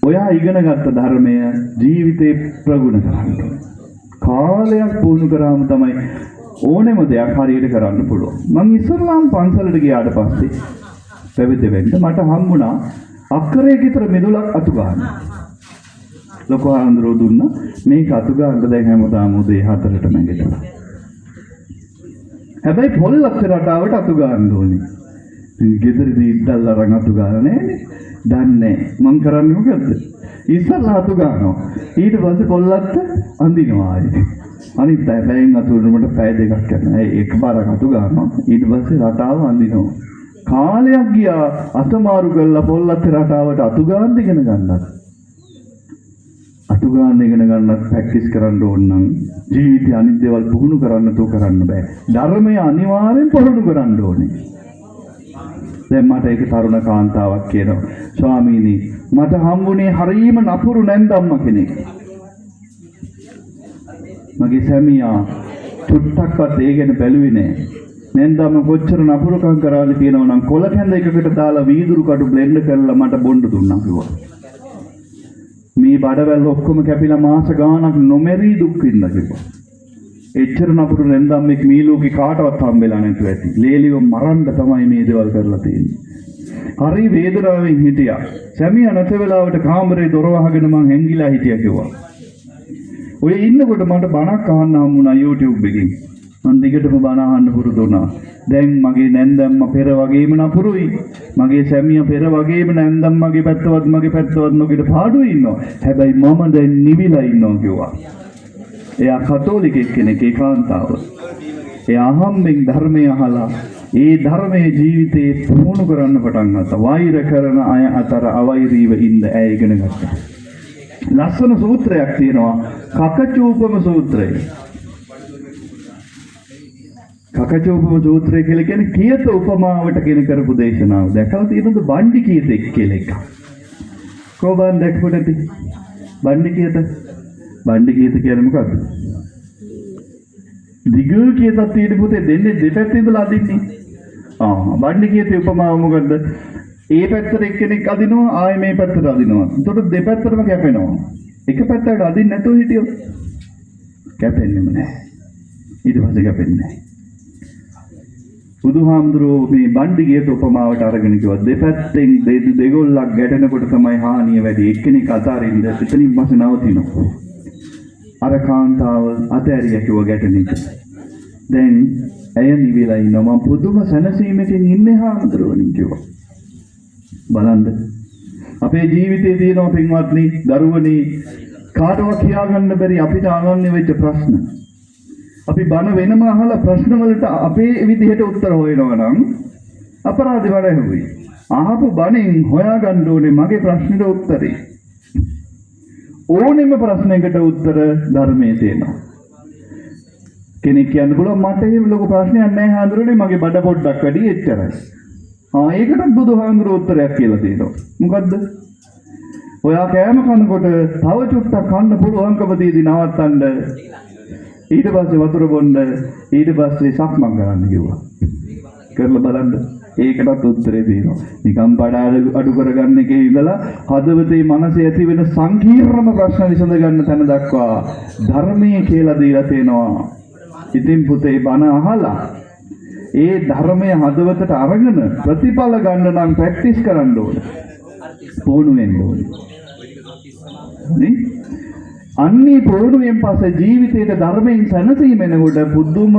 ඔයා ඉගෙන ගත්ත ධර්මය ජීවිතේ ප්‍රගුණ කරන්න ඕනේ. කාලයක් පුහුණු කරාම තමයි ඕනෙම දෙයක් හරියට කරන්න පුළුවන්. මම ඉස්සරලාම පන්සලට ගියාට පස්සේ පැවිදි වෙන්න මට හම්බුණා අක්කරයක විතර මෙදුලක් අතු ගන්න. ලොකු ආන්දරෝ දුන්නා මේක අතු ගන්න දැන් හැමදාම උදේ 4ට නැගිටලා. හැබැයි පොල්ලක් රටාවට අතු ගන්න ඕනේ. ඉතින් ගෙදරදී ඉද්දල්ලා රන් අතු ගන්න නෑනේ. දන්නේ මං කරන්නේ මොකද්ද? ඉස්සල්ලා අතු ගන්නවා. ඊට පස්සේ පොල්ලත් අඳිනවා ආයේ. අනිත් පැයෙන් අතු වලට පැය දෙකක් යනවා. එකපාරක් අතු ගන්නවා. ඊට පස්සේ රටාව අඳිනවා. කාලයක් ගියා අතමාරු කරලා පොල්ලත් රටාවට අතු ගන්න ඉගෙන ගන්නත්. අතු ගන්න ඉගෙන ගන්නත් ප්‍රැක්ටිස් කරන්න ඕන නම් ජීවිතය අනිත් දේවල් පුහුණු කරන්න තෝ කරන්න බෑ. ධර්මය අනිවාර්යෙන් පුහුණු කරන්න ඕනේ. දැන් මට ඒක තරුණ කාන්තාවක් කියනවා ස්වාමීනි මට හම්බුනේ හරීම නපුරු නැන්දම්ම කෙනෙක්. මගේ සැමියා චුට්ටක්වත් ඒ ගැන බැලුවේ නෑ. නැන්දම්ම කොච්චර නපුරුකම් කරාද කියනවා නම් කොළ කැඳ එකකට දාලා වීදුරු කඩු බ්ලෙන්ඩ් කරලා මට බොන්න දුන්නා කිව්වා. මේ බඩවැල් ඔක්කොම කැපිලා මාස ගාණක් නොමෙරි දුක් විඳලා කිව්වා. එච්චර නපුරු නැන්දම්මෙක් මේ ලෝකේ කාටවත් හම්බෙලා නැතුව ඇති. ලේලිව මරන්න තමයි මේ දේවල් කරලා තියෙන්නේ. හරි වේදනාවෙන් හිටියා. සැමියා නැත වෙලාවට කාමරේ දොර වහගෙන මං හැංගිලා හිටියා කිව්වා. ඔය ඉන්නකොට මට බණක් අහන්න හම්බුණා YouTube එකකින්. මං දිගටම බණ අහන්න පුරුදු වුණා. දැන් මගේ නැන්දම්ම පෙර වගේම නපුරුයි. මගේ සැමියා පෙර වගේම නැන්දම්මගේ පැත්තවත් මගේ පැත්තවත් නොකිට පාඩුවේ ඉන්නවා. හැබැයි මම දැන් නිවිලා ඉන්නවා කිව්වා. එයා කතෝලිකෙක් කෙනෙක් ඒකාන්තාව. එයා අහම්බෙන් ධර්මය අහලා ඒ ධර්මයේ ජීවිතේ පුහුණු කරන්න පටන් ගත්තා. වෛර කරන අය අතර අවෛරීව ඉන්න ඇය ඉගෙන ගත්තා. ලස්සන සූත්‍රයක් තියෙනවා කකචූපම සූත්‍රය. කකචූපම සූත්‍රය කියලා කියන්නේ කියත උපමාවට කියන කරපු දේශනාව. දැකලා තියෙනවද බණ්ඩි කියතෙක් කියලා එකක්. කොබන් දැක්පු නැති බණ්ඩි කියත. බණ්ඩි කියත කියන්නේ මොකද්ද? දිගු කියතක් තියෙන පුතේ දෙන්නේ දෙපැත්තේ ඉඳලා අදින්නේ. බණ්ඩි කියතේ උපමාව මොකද්ද? ඒ පැත්තට එක්කෙනෙක් අදිනවා ආයෙ මේ පැත්තට අදිනවා. එතකොට දෙපැත්තටම කැපෙනවා. එක පැත්තකට අදින්න නැතුව හිටියොත් කැපෙන්නේම නැහැ. ඊට පස්සේ කැපෙන්නේ නැහැ. බුදුහාමුදුරුවෝ මේ බණ්ඩි කියත උපමාවට අරගෙන කිව්වා දෙපැත්තෙන් දෙගොල්ලක් ගැටෙනකොට තමයි හානිය වැඩි. එක්කෙනෙක් අතාරින්න එතනින් පස්සේ නවතිනවා. අර කාන්තාව අතෑරියා කිව්වා ගැටෙන එක. දැන් ඇය නිවිලා ඉන්නවා. මම පුදුම සැනසීමකින් ඉන්නේ හාමුදුරුවනේ කිව්වා. බලන්න අපේ ජීවිතයේ තියෙන පින්වත්නි දරුවනි කාටවත් කියාගන්න බැරි අපිට අනන්‍ය වෙච්ච ප්‍රශ්න. අපි බන වෙනම අහලා ප්‍රශ්න වලට අපේ විදිහට උත්තර හොයනවා නම් අපරාධ වැඩ අහපු බණෙන් හොයාගන්න ඕනේ මගේ ප්‍රශ්නෙට උත්තරේ. ඕනෙම ප්‍රශ්නයකට උත්තර ධර්මයේ තියෙනවා. කෙනෙක් කියන්න පුළුවන් මට එහෙම ලොකු ප්‍රශ්නයක් නැහැ හාමුදුරනේ මගේ බඩ පොඩ්ඩක් වැඩි එච්චරයි. ඒකටත් බුදුහාමුදුරුවෝ උත්තරයක් කියලා තියෙනවා. මොකද්ද? ඔයා කෑම කනකොට තව චුට්ටක් කන්න පුළුවන්කම තියදී නවත්තන්න. ඊට පස්සේ වතුර බොන්න ඊට පස්සේ සක්මන් කරන්න කිව්වා. කරලා බලන්න. ඒකටත් උත්තරේ දෙනවා. නිකම් බඩ අඩු කරගන්න එකේ ඉඳලා හදවතේ මනසේ ඇති වෙන සංකීර්ණම ප්‍රශ්න විසඳ ගන්න තැන දක්වා ධර්මයේ කියලා දීලා තියෙනවා. ඉතින් පුතේ බණ අහලා ඒ ධර්මය හදවතට අරගෙන ප්‍රතිඵල ගන්න නම් ප්‍රැක්ටිස් කරන්න ඕනේ. පුහුණු වෙන්න ඕනේ. නේ? අන්නේ පුහුණුවෙන් පස්සේ ජීවිතයේ ධර්මයෙන් සැනසීම එනකොට පුදුම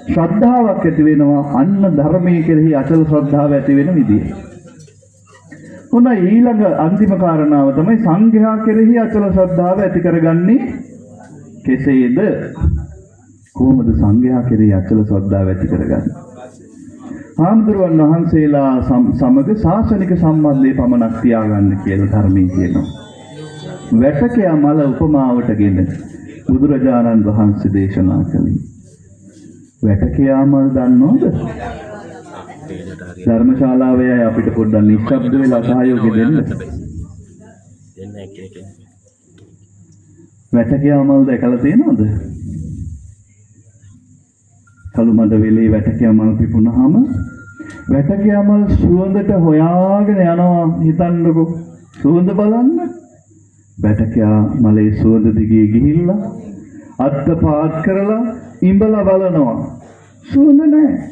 ශ්‍රද්ධාවක් ඇති වෙනවා. අන්න ධර්මයේ කෙරෙහි අචල ශ්‍රද්ධාව ඇති වෙන විදිය. උන ඊළඟ අන්තිම කාරණාව තමයි සංඝයා කෙරෙහි අචල ශ්‍රද්ධාව ඇති කරගන්නේ කෙසේද? කොහොමද සංඝයා කෙරෙහි අචල ශ්‍රද්ධාව ඇති කරගන්නේ? හාමුදුරුවන් වහන්සේලා සමග ශාසනික සම්බන්ධය පමණක් තියාගන්න කියලා ධර්මයේ කියනවා. වැටකයා මල උපමාවටගෙන බුදුරජාණන් වහන්සේ දේශනා කළේ. වැටකයා මල් දන්නවද? ධර්මශාලාවේ අපිට පොඩ්ඩක් නිශ්ශබ්ද වෙලා සහයෝගය දෙන්න. වැටකයා මල් දැකලා තියෙනවද? කළු මඩ වෙලේ වැටකයා මල් පිපුණාම වැටකයා මල් සුවඳට හොයාගෙන යනවා. හිතන්නකෝ සුවඳ බලන්න. වැටකයා මලේ සුවඳ දිගේ ගිහිල්ලා අත්ත පාත් කරලා ඉඹලා බලනවා. සුවඳ නැහැ.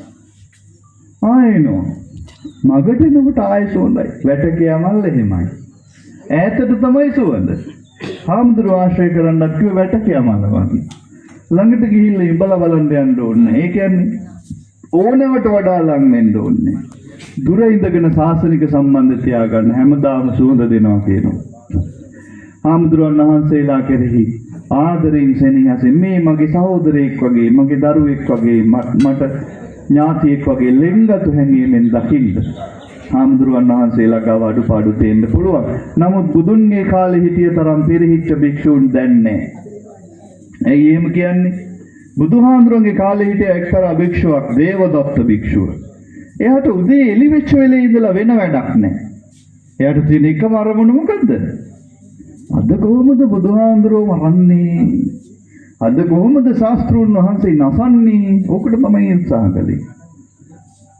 ආයෙනවා. මගට එනකොට ආයෙ සුවඳයි. වැටකයා මල් එහෙමයි. ඈතට තමයි සුවඳ. හාමුදුරුවෝ ආශ්‍රය කරන්නත් කිව්ව වැටකයා මල වගේ. ළඟට ගිහිල්ලා ඉඹලා බලන්න යන්න ඕනේ. ඒ කියන්නේ ඕනවට වඩා ලං වෙන්න ඕනේ. දුර ඉඳගෙන සාසනික සම්බන්ධ තියාගන්න හැමදාම සුවඳ දෙනවා කියනවා. හාමුදුරුවන් වහන්සේලා කෙරෙහි ආදරයෙන් සෙනෙහසින් මේ මගේ සහෝදරයෙක් වගේ මගේ දරුවෙක් වගේ මට ඥාතියෙක් වගේ ලෙන්ගතු හැඟීමෙන් දකින්න හාමුදුරුවන් වහන්සේලා ගාව අඩුපාඩු තියෙන්න පුළුවන්. නමුත් බුදුන්ගේ කාලේ හිටිය තරම් පිරිහිච්ච භික්ෂූන් දැන් නැහැ. ඇයි එහෙම කියන්නේ? බුදුහාමුදුරන්ගේ කාලේ හිටිය එක්තරා භික්ෂුවක් දේවදත්ත භික්ෂුව. එයාට උදේ එළි වෙච්ච වෙලේ ඉඳලා වෙන වැඩක් නැහැ. එයාට තියෙන එකම අරමුණ මොකද්ද? අද කොහොමද බුදුහාමුදුරුවෝ මරන්නේ? අද කොහොමද ශාස්ත්‍රූන් වහන්සේ නසන්නේ? ඕකට තමයි උත්සාහ කළේ.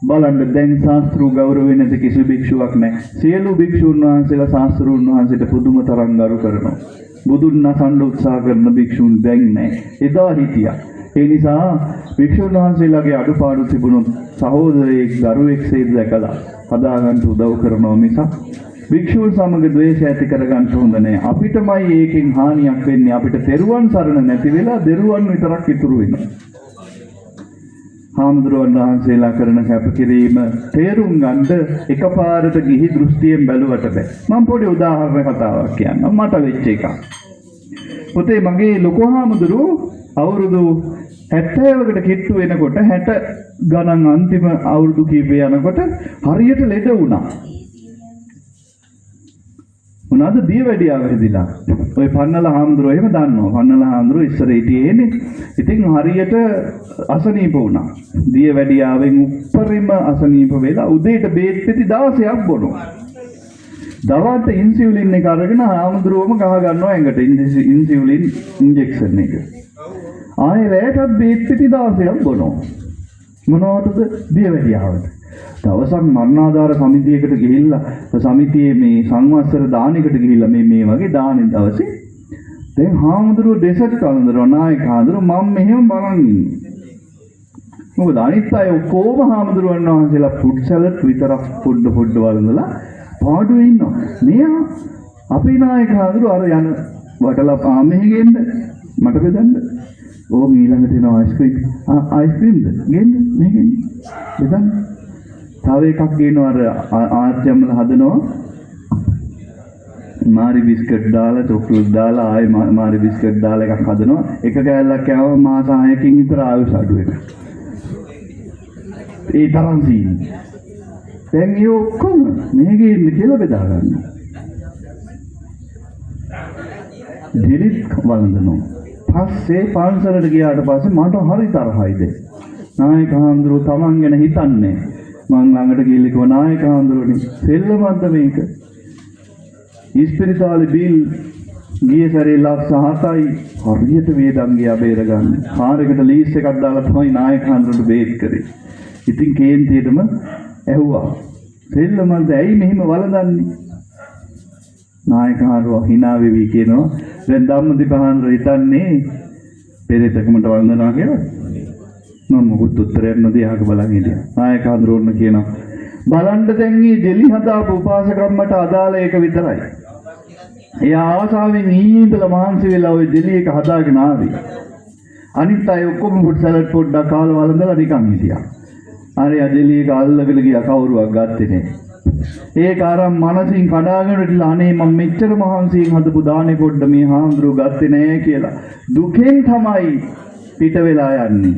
බලන්න දැන් ශාස්ත්‍රූ ගෞරවෙ නැති කිසි භික්ෂුවක් නැහැ. සියලු භික්ෂුන් වහන්සේලා ශාස්ත්‍රූන් වහන්සේට පුදුම තරම් ගරු කරනවා. බුදුන් නසන්න උත්සාහ කරන භික්ෂුන් දැන් නැහැ. එදා හිටියා. ඒ නිසා භික්ෂුන් වහන්සේලාගේ අඩුපාඩු තිබුණොත් සහෝදරයෙක් දරුවෙක්සේ දැකලා හදාගන්න උදව් කරනවා මිසක් භික්ෂුන් සමග ද්වේෂය ඇති කරගන්න හොඳ නැහැ. අපිටමයි ඒකෙන් හානියක් වෙන්නේ. අපිට තෙරුවන් සරණ නැති වෙලා දෙරුවන් විතරක් ඉතුරු වෙනවා. හාමුදුරුවන් වහන්සේලා කරන කැපකිරීම තේරුම් ගන්න එකපාරට ගිහි දෘෂ්ටියෙන් බැලුවට බෑ. මම පොඩි උදාහරණ කතාවක් කියන්නම්. මට වෙච්ච එකක්. පුතේ මගේ ලොකු හාමුදුරුවෝ අවුරුදු 70කට කිට්ටු වෙනකොට 60 ගණන් අන්තිම අවුරුදු කීපය යනකොට හරියට ලෙඩ වුණා. මොනවාද දියවැඩියාව හැදිලා. ඔය පන්නල හාමුදුරුවෝ එහෙම දන්නවා. පන්නල හාමුදුරුවෝ ඉස්සර හිටියේනේ. ඉතින් හරියට අසනීප වුණා. දියවැඩියාවෙන් උඩරිම අසනීප වෙලා උදේට බේත් පෙති 16ක් බොනවා. දවල්ට ඉන්සියුලින් එක අරගෙන හාමුදුරුවෝම ගහ ගන්නවා ඇඟට ඉන්සියුලින් ඉන්ජෙක්ෂන් එක. ආයෙ රැයටත් බේත් පෙති 16ක් බොනවා. මොනවටද? දියවැඩියාවට. දවසක් මරණාධාර සමිතියකට ගිහිල්ලා සමිතියේ මේ සංවත්සර දානෙකට ගිහිල්ලා මේ වගේ දානෙ දවසේ දැන් හාමුදුරුවෝ දෙසට කලඳරනවා නායක හාමුදුරුවෝ මම මෙහෙම බලන් ඉන්නේ. මොකද අනිත් අය ඔක්කොම හාමුදුරුවන් වහන්සේලා ෆුඩ් සලාඩ් විතරක් පොඩ්ඩ වළඳලා පාඩුවේ ඉන්නවා. මෙයා අපේ නායක හාමුදුරුවෝ අර යන වටලා පාමෙහි ගෙන්න මට බෙදන්න. ඕක ඊළඟට එනවා අයිස්ක්‍රීම්. අයිස්ක්‍රීම්ද? ගෙන්න මෙහෙ බෙදන්න. තව එකක් ගේනවා අර ආච්චම්මල හදනවා මාරි බිස්කට් දාලා චොක්ලට් දාලා ආයෙ මාරි බිස්කට් දාලා එකක් හදනවා එක කෑල්ලක් කෑවම මාස 6කින් විතර ආයුෂ අඩු වෙනවා ඒ තරම් සීනි දැන් ඒ ඔක්කොම මේකේ ඉන්න කියලා බෙදා ගන්නවා දිලිත් වළඳනවා පස්සේ පාන්සලට ගියාට පස්සේ මට හරි තරහයිද නායක හාමුදුරුවෝ Taman ගැන හිතන්නේ මං ළඟට ගිහිල්ලා කිව්වා නායක හාමුදුරුවනේ සෙල්ලමක්ද මේක? ඉස්පිරිතාලේ බිල් ගිය සැරේ ලක්ෂ 7යි හරියට වේදන් ගියා බේරගන්න. කාර් එකට ලීස් එකක් දාලා තමයි නායක හාමුදුරුවන්ට බේත් කරේ. ඉතින් කේන්තියටම ඇහුවා සෙල්ලමක්ද ඇයි මෙහෙම වළඳන්නේ? නායක හාමුදුරුවෝ hina වෙවි කියනවා දැන් ධම්මදීප හාමුදුරුවෝ හිතන්නේ පෙරේතකමට වළඳනවා කියලා. මම මොකුත් උත්තරයක් නොදී අහක බලන් හිටියා. නායක හඳුරන්න කියනවා. බලන්න දැන් මේ දෙලි හදාපු උපාසකම්මට අදාළ එක විතරයි. එයා ආසාවෙන් ඊඳලා මහන්සි වෙලා ওই දෙලි එක හදාගෙන ආවේ. අනිත් අය ඔක්කොම ෆුඩ් සලාඩ් පොඩ්ඩක් කාලා වළඳලා නිකන් හිටියා. අර යා දෙලි එක අල්ලගෙන ගියා කවුරුවක් ගත්තේ නැහැ. ඒක අරන් මනසින් කඩාගෙන ඉట్లా අනේ මම මෙච්චර මහන්සියෙන් හදපු දානේ පොඩ්ඩ මේ හාමුදුරුවෝ ගත්තේ නැහැ කියලා දුකෙන් තමයි පිට වෙලා යන්නේ.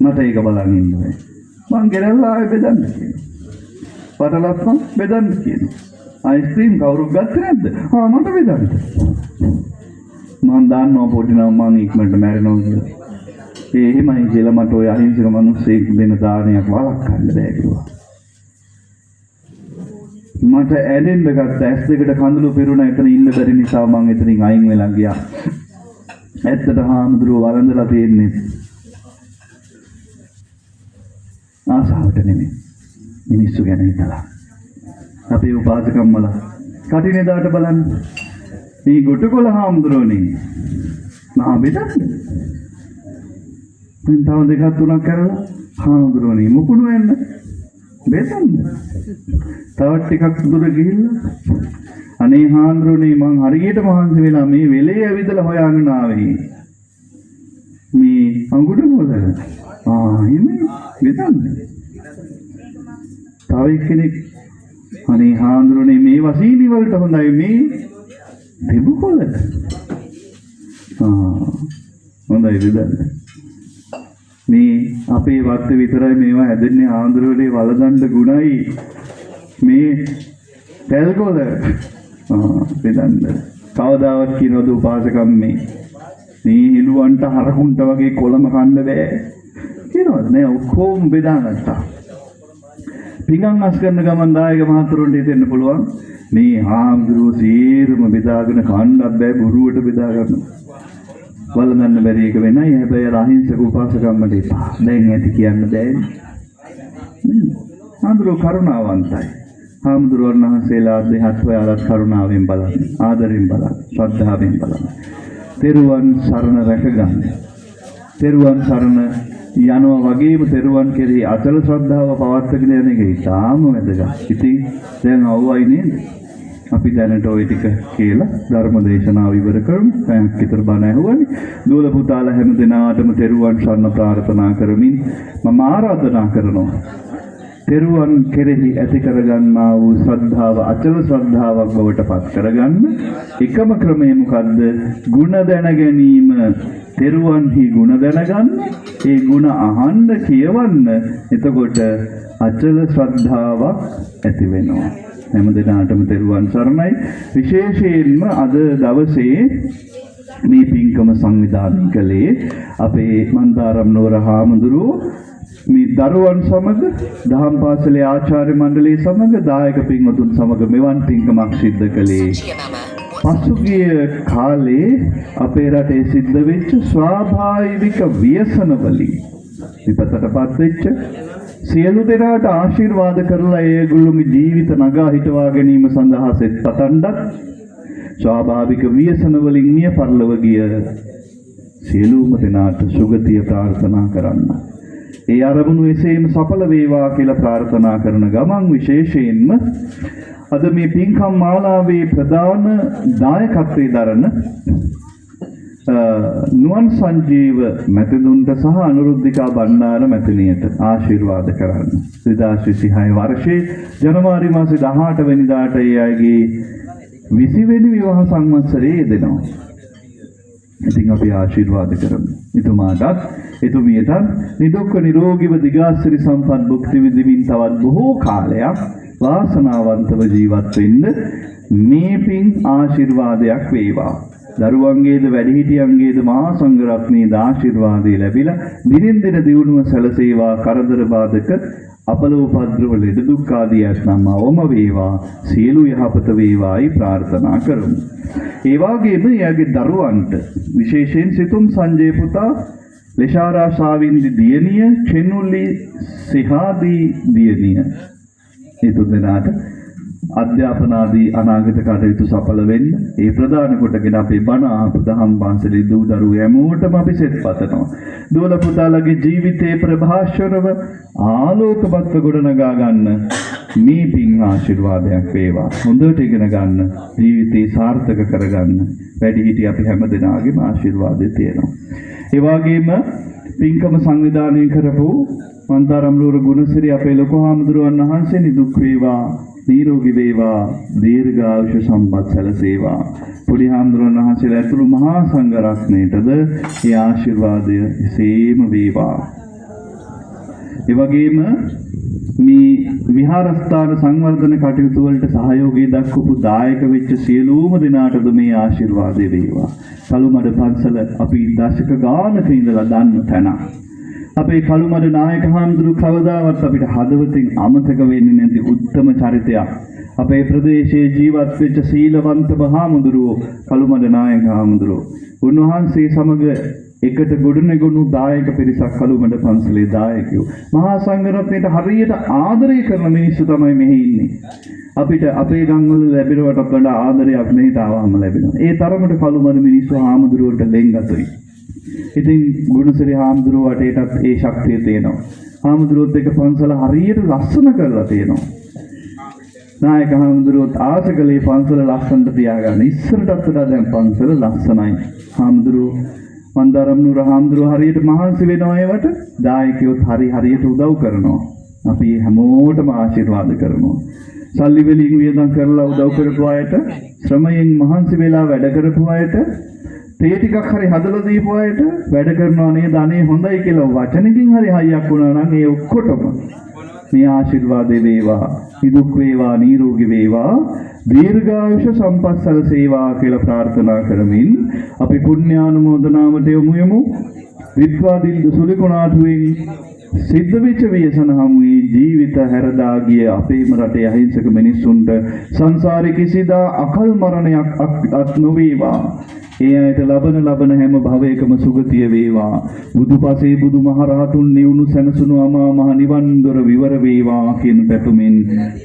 මට ඒක බලන් ඉන්න බෑ. මං ගෙනල්ලා ආයෙ බෙදන්න කියනවා. පටලස්සන් බෙදන්න කියනවා. අයිස්ක්‍රීම් කවුරුත් ගත්තේ නැද්ද? ආ මට බෙදන්න. මං දාන්නවා පොඩි නම මං ඉක්මනට මැරෙනවා කියලා. ඒ එහෙමයි කියලා මට ওই අහිංසක මිනිස්සෙක් දෙන දානයක් වළක්වන්න බෑ කිව්වා. මට ඇදෙන්න ගත්ත ඇස් දෙකට කඳුළු පිරුණා එතන ඉන්න බැරි නිසා මං එතනින් අයින් වෙලා ගියා. ඇත්තට හාමුදුරුවෝ වළඳලා තියෙන්නේ ආසාවට නෙමෙයි මිනිස්සු ගැන හිතලා අපේ උපාසකම්මල කටිනේ දාට බලන්න මේ ගොටකොළ හාමුදුරුවනේ මහා බෙදන්නේ තව දෙකක් තුනක් කරලා හාමුදුරුවනේ මුකුණු වෙන්න බෙදන්න තවත් ටිකක් දුර ගිහිල්ලා අනේ හාමුදුරුවනේ මං හරියට මහන්සි වෙලා මේ වෙලේ ඇවිදලා හොයාගෙන ආවේ මේ අඟුරු මොකද එහෙමයි බෙදන්න. තව කෙනෙක් අනේ හාමුදුරනේ මේ වසීනි වලට හොඳයි මේ දෙබුකොළ. හොඳයි බෙදන්න. මේ අපේ වත්තේ විතරයි මේවා හැදෙන්නේ ආන්දරෝලේ වලදණ්ඩ ගුණයි මේ තෙල්කොළ බෙදන්න කවදාවත් කියනවද උපාසකම් මේ හිළුවන්ට හරකුන්ට වගේ කොළම කන්න බෑ කියනවද නෑ ඔක්කොම බෙදාගත්තා පිඟන් අස් කරන ගමන් දායක මහතුරුන්ට හිතෙන්න පුළුවන් මේ ආන්දරෝ සීරම බෙදාගෙන කන්නත් බෑ බොරුවට බෙදා ගන්න වලඳන්න බැරි එක වෙනයි හැබැයි අහිංසක උපාසකම්මට එපා දැන් ඇති කියන්න බෑනේ ආන්දරෝ කරුණාවන්තයි හාමුදුරුවෝ වහන්සේලා දෙහත් ඔයාලත් කරුණාවෙන් බලන්න ආදරෙන් බලන්න ශ්‍රද්ධාවෙන් බලන්න තෙරුවන් සරණ රැකගන්න තෙරුවන් සරණ යනවා වගේම තෙරුවන් කෙරෙහි අචල ශ්‍රද්ධාව පවත්වාගෙන යන එක ඉතාම වැදගත්. ඉතින් දැන් අවුවයි නේද? අපි දැනට ওই ටික කියලා ධර්ම දේශනාව ඉවර කරමු. පැයක් විතර බණ ඇහුවනේ. දූල පුතාලා හැම දිනාටම තෙරුවන් සරණ ප්‍රාර්ථනා කරමින් මම ආරාධනා කරනවා. තෙරුවන් කෙරෙහි ඇති කරගන්නා වූ ශ්‍රද්ධාව අචල ශ්‍රද්ධාවක් බවට පත් කරගන්න එකම ක්‍රමය මොකද්ද? ಗುಣ දැන ගැනීම. තෙරුවන්හි ගුණ දැනගන්න, ඒ ගුණ අහන්න කියවන්න, එතකොට අචල ශ්‍රද්ධාවක් ඇති වෙනවා. හැම දිනාටම තෙරුවන් සරණයි. විශේෂයෙන්ම අද දවසේ මේ පින්කම සංවිධානය කළේ අපේ මන්දාරම් නුවර හාමුදුරුවෝ මේ දරුවන් සමග දහම් පාසලේ ආචාර්ය මණ්ඩලය සමග දායක පින්වතුන් සමග මෙවන් පින්කමක් සිද්ධ කළේ. පසුගිය කාලේ අපේ රටේ සිද්ධ වෙච්ච ස්වාභාවික ව්‍යසන වලින් විපතටපත් වෙච්ච සියලු දෙනාට ආශිර්වාද කරලා ඒගොල්ලෝගේ ජීවිත නගා හිටවා ගැනීම සඳහා සෙත් පතන්නත් ස්වාභාවික ව්‍යසන වලින් මිය පරලොව ගිය සියලුම දෙනාට සුගතිය ප්‍රාර්ථනා කරන්න. ඒ අරමුණු එසේම සඵල වේවා කියලා ප්‍රාර්ථනා කරන ගමන් විශේෂයෙන්ම අද මේ පින්කම් මාලාවේ ප්‍රධාන දායකත්වයේ දරන නුවන් සංජීව මැතිතුන්ට සහ අනුරුද්ධිකා බණ්ඩාර මැතිණියට ආශිර්වාද කරන්න. 2026 වර්ෂයේ ජනවාරි මාසේ 18 වෙනිදාට ඒ අයගේ 20 වෙනි විවාහ සංවත්සරයේ යෙදෙනවා. ඉතින් අපි ආශිර්වාද කරමු. එතුමාටත් එතුමියටත් නිදුක් නිරෝගීව දිගාසිරි සම්පත් භුක්ති විඳින්න තවත් බොහෝ කාලයක් වාසනාවන්තව ජීවත් වෙන්න මේ පින් ආශිර්වාදයක් වේවා. දරුවන්ගේද වැඩිහිටියන්ගේද මහා සංඝරත්නයේ ආශිර්වාදය ලැබිලා දිනෙන් දින දියුණුව සැලසේවා. කරදර බාධක අපලෝපද්‍රව ලෙඩ දුක් ආදී ඇතනම් අවම වේවා. සියලු යහපත වේවායි ප්‍රාර්ථනා කරමු. ඒ වගේම එයාගේ දරුවන්ට විශේෂයෙන් සිතුම් සංජය පුතා, ලෙෂාරා ශාවින්දි දියණිය, චෙනුලි සිහාදී දියණිය මේ තුන්දෙනාට අධ්‍යාපන ආදී අනාගත කටයුතු සඵල වෙන්න ඒ ප්‍රධාන කොටගෙන අපේ බණ ආපු දහම් පන්සලේ දූ දරුවෝ හැමෝටම අපි සෙත් පතනවා. දූල පුතාලගේ ජීවිතේ ප්‍රභාෂරව ආලෝකවත් ගොඩනගා ගන්න මේ පින් ආශිර්වාදයක් වේවා. හොඳට ඉගෙන ගන්න, ජීවිතේ සාර්ථක කරගන්න වැඩිහිටි අපි හැම දෙනාගේම ආශිර්වාදය තියෙනවා. ඒ වගේම පින්කම සංවිධානය කරපු මන්දාරම් නුවර ගුණසිරි අපේ ලොකු හාමුදුරුවන් වහන්සේ නිදුක් වේවා, නිරෝගී වේවා, දීර්ඝායුෂ සම්පත් සැලසේවා. පොඩි හාමුදුරුවන් වහන්සේලා ඇතුළු මහා සංඝ රත්නයටද ඒ ආශිර්වාදය එසේම වේවා. ඒ වගේම මේ විහාරස්ථාන සංවර්ධන කටයුතු වලට සහයෝගය දක්වපු දායක වෙච්ච සියලුම දෙනාටද මේ ආශිර්වාදය වේවා. කළුමඩ පන්සල අපි දශක ගානක ඉඳලා දන්න තැන. අපේ කළුමඩ නායක හාමුදුරුවෝ කවදාවත් අපිට හදවතින් අමතක වෙන්නේ නැති උත්තම චරිතයක්. අපේ ප්‍රදේශයේ ජීවත් වෙච්ච සීලවන්ත හාමුදුරුවෝ කළුමඩ නායක හාමුදුරුවෝ. උන්වහන්සේ සමග එකට ගොඩනැගුණු දායක පිරිසක් කළුමඩ පන්සලේ දායකයෝ. මහා සංඝරත්නයට හරියට ආදරය කරන මිනිස්සු තමයි මෙහි ඉන්නේ. අපිට අපේ ගම්වල ලැබෙනවට වඩා ආදරයක් මෙහිට ආවම ලැබෙනවා. ඒ තරමට කළුමඩ මිනිස්සු හාමුදුරුවන්ට ලෙන්ගතුයි. ඉතින් ගුණසිරි හාමුදුරුවෝ වටේටත් ඒ ශක්තිය තියෙනවා. හාමුදුරුවෝත් එක්ක පන්සල හරියට ලස්සන කරලා තියෙනවා. නායක හාමුදුරුවෝත් ආස කළේ පන්සල ලස්සනට තියාගන්න. ඉස්සරටත් වඩා දැන් පන්සල ලස්සනයි. හාමුදුරුවෝ මන්දාරම් නුවර හාමුදුරුවෝ හරියට මහන්සි වෙනවා ඒවට. දායකයෝත් හරියට උදව් කරනවා. අපි හැමෝටම ආශිර්වාද කරනවා. සල්ලි වලින් වියදම් කරලා උදව් කරපු අයට, ශ්‍රමයෙන් මහන්සි වෙලා වැඩ කරපු අයට, තේ ටිකක් හරි හදලා දීපු අයට වැඩ කරනවා නේද අනේ හොඳයි කියලා වචනකින් හරි හයියක් වුණා නම් ඒ ඔක්කොටම මේ ආශිර්වාද වේවා නිදුක් වේවා නිරෝගී වේවා දීර්ඝායුෂ සම්පත් සේවා කියලා ප්‍රාර්ථනා කරමින් අපි පුණ්‍යානුමෝදනාවට යමු විද්වාදින් සුලිකුණාටුවෙන් සිද්ධ වෙච්ච ව්‍යසන හමුවේ ජීවිත හැරදා ගිය අපේම රටේ අහිංසක මිනිස්සුන්ට සංසාරේ කිසිදා අකල් මරණයක් අත් නොවේවා. ඒ අයට ලබන හැම භවයකම සුගතිය වේවා. බුදුපසේ බුදුමහරහතුන් නිවුණු සැනසුණු අමා මහ නිවන් දොර විවර වේවා කියන පැතුමින්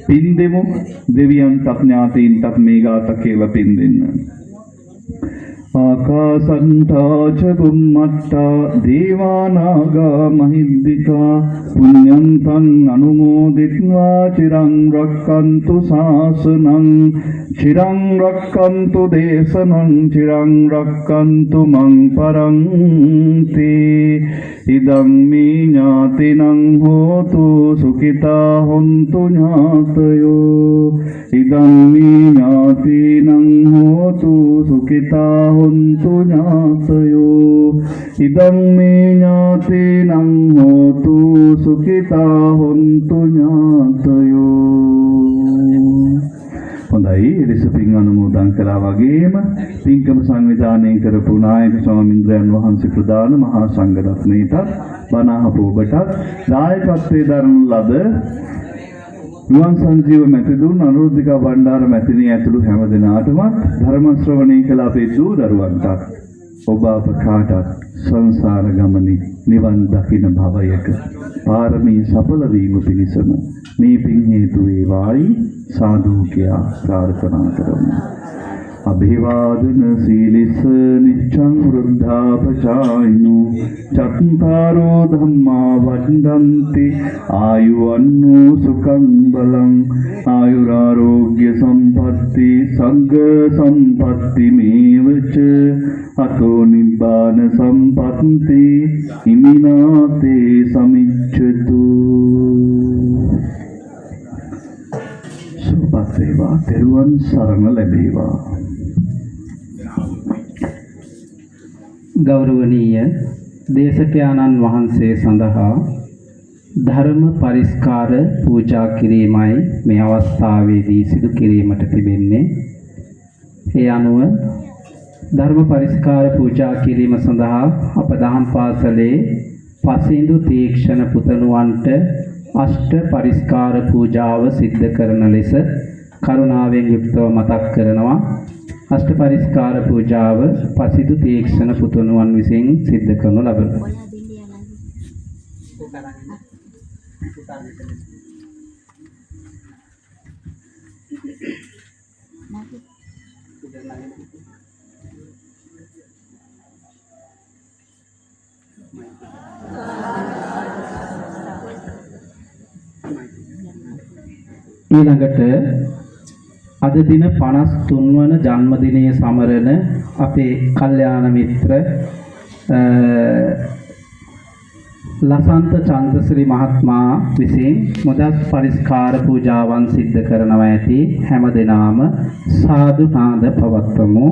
පින් දෙමු. දෙවියන්ට ඥාතීන්ටත් මේ ගාථා කියලා පින් දෙන්න. ආකාසන්තා ච බුම්මත්තා දේවානාගා මහිද්దికා පුඤ්ඤන්තං අනුමෝදිත්වා චිරං රක්칸තු ශාසනං චිරං රක්칸තු දේශනං චිරං රක්칸තු මං පරන්ති ඉදං මේ ඥාතිනං හෝතු සුඛිතා හොන්තු ඥාතයෝ ඉදං මේ ඥාතිනං හෝතු සුඛිතා හොන්තු ඥාතයෝ ඉදං මේ ඥාතිනං හෝතු සුඛිතා හොන්තු ඥාතයෝ. හොඳයි එලෙස පින් අනුමෝදන් කළා වගේම පින්කම සංවිධානය කරපු නායක ස්වාමීන්ද්‍රයන් වහන්සේ ප්‍රදාන මහා සංඝ රත්නයටත් බණ අහපු ඔබටත් දායකත්වයේ දරන ලද නුවන් සංජීව මැතිතුන් අනුරුද්ධිකා බණ්ඩාර මැතිණිය ඇතුළු හැම දෙනාටමත් ධර්ම ශ්‍රවණය කළ අපේ දූ දරුවන්ටත් ඔබ අප කාටත් සංසාර ගමනේ නිවන් දකින භවයක පාරමී සඵල වීම පිණිසම මේ පින් හේතු වේවායි සාදු කියා ප්‍රාර්ථනා කරමු. අභිවාදන සීලිස නිච්ඡං වෘද්ධාපචායිනු චත්තාරෝ ධම්මා වඩ්ඩන්ති ආයුවන්නෝ සුඛං බලං ආයුරාෝග්‍ය සම්පatti සග්ග සම්පatti මේවච අතෝ නිබ්බාන සම්පatti හිමිනාතේ සමිච්ඡතු. සුපත් වේවා තෙරුවන් සරණ ලැබේවා. ගෞරවනීය දේශකයාණන් වහන්සේ සඳහා ධර්ම පරිස්කාර පූජා කිරීමයි මේ අවස්ථාවේදී සිදු කිරීමට තිබෙන්නේ. ඒ අනුව ධර්ම පරිස්කාර පූජා කිරීම සඳහා අප දහම් පාසලේ පසින්දු තීක්ෂණ පුතණුවන්ට අෂ්ට පරිස්කාර පූජාව සිද්ධ කරන ලෙස කරුණාවෙන් යුක්තව මතක් කරනවා. අෂ්ට පරිස්කාර පූජාව පසිදු තීක්ෂණ පුතණුවන් විසින් සිද්ධ කරනු ලබනවා. ඊළඟට අද දින 53 වන ජන්මදිනයේ සමරන අපේ කල්යාණ මිත්‍ර ලසන්ත චන්ද්‍රශ්‍රී මහත්මයා විසින් මුදස් පරිස්කාර පූජාවන් සිද්ධ කරනවා ඇති හැම දිනම සාදු නාද පවත්වමු.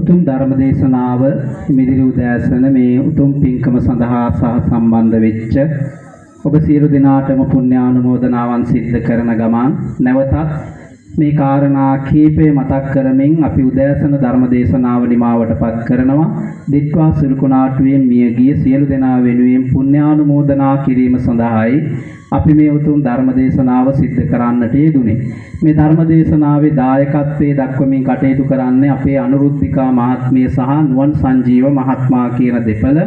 උතුම් ධර්ම දේශනාව මිදිරි උදෑසන මේ උතුම් පින්කම සඳහා සහ සම්බන්ධ වෙච්ච ඔබ සියලු දෙනාටම පුණ්‍යානුමෝදනාවන් සිද්ධ කරන ගමන් නැවතත් මේ කාරණා කීපය මතක් කරමින් අපි උදෑසන ධර්ම දේශනාව නිමාවටපත් කරනවා. දිට්වා සිරුකුණාටුවෙන් මියගිය සියලු දෙනා වෙනුවෙන් පුණ්‍යානුමෝදනා කිරීම සඳහායි අපි මේ උතුම් ධර්ම දේශනාව සිද්ධ කරන්නට යෙදුනේ. මේ ධර්ම දේශනාවේ දායකත්වයේ දක්වමින් කටයුතු කරන්නේ අපේ අනුරුද්ධිකා මහත්මිය සහ නුවන් සංජීව මහත්මයා කියන දෙපළ.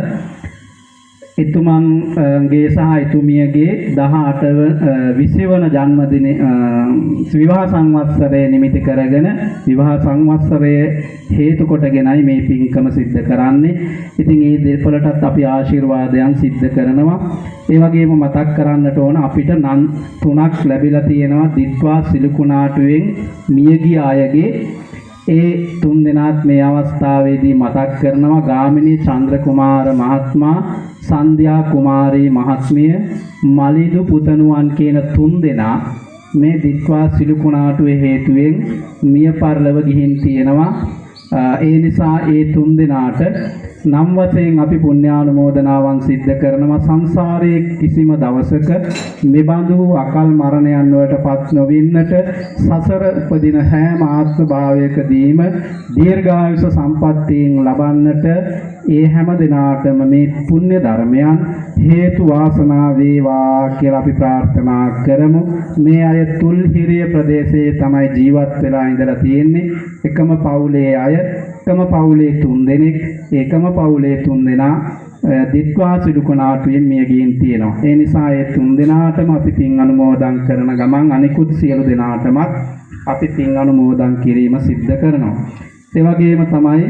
එතුමන්ගේ සහ එතුමියගේ 20 වන ජන්මදින විවාහ සංවත්සරය නිමිති කරගෙන විවාහ සංවත්සරය හේතු කොටගෙනයි මේ පින්කම සිද්ධ කරන්නේ. ඉතින් මේ දෙපළටත් අපි ආශිර්වාදයන් සිද්ධ කරනවා. ඒ වගේම මතක් කරන්නට ඕන අපිට නම් 3ක් ලැබිලා තියෙනවා දිට්වා සිලුකුණාටුවෙන් මියගිය අයගේ ඒ තුන් දෙනාත් මේ අවස්ථාවේදී මතක් කරනවා ගාමිණී චන්ද්‍රකුමාර මහත්මයා, සන්ධ්‍යා කුමාරී මහත්මිය, මලිදු පුතණුවන් කියන තුන් දෙනා මේ දිත්වා සිළුකුණාටුවේ හේතුවෙන් මිය පරලොව ගිහින් තියෙනවා. ඒ නිසා ඒ තුන් දෙනාට නම් වශයෙන් අපි පුණ්‍යානුමෝදනාවන් සිද්ධ කරනවා. සංසාරයේ කිසිම දවසක මෙබඳු අකල් මරණයන් වලටපත් නොවෙන්නට, සසර උපදින හැම ආත්ම භාවයකදීම දීර්ඝායුෂ සම්පත්තියෙන් ලබන්නට ඒ හැම දිනාටම මේ පුණ්‍ය ධර්මයන් හේතු වාසනා වේවා කියලා අපි ප්‍රාර්ථනා කරමු. මේ අය තුල්හිරිය ප්‍රදේශයේ තමයි ජීවත් වෙලා ඉඳලා තියෙන්නේ. එකම පවුලේ අය, එකම පවුලේ තුන් දෙනෙක්, එකම පවුලේ තුන් දෙනා දිත්වා සිළුකුණාටුවෙන් මිය ගින් තියෙනවා. ඒ නිසා ඒ තුන් දෙනාටම අපි පින් අනුමෝදන් කරන ගමන් අනිකුත් සියලු දෙනාටමත් අපි පින් අනුමෝදන් කිරීම සිද්ධ කරනවා. ඒ වගේම තමයි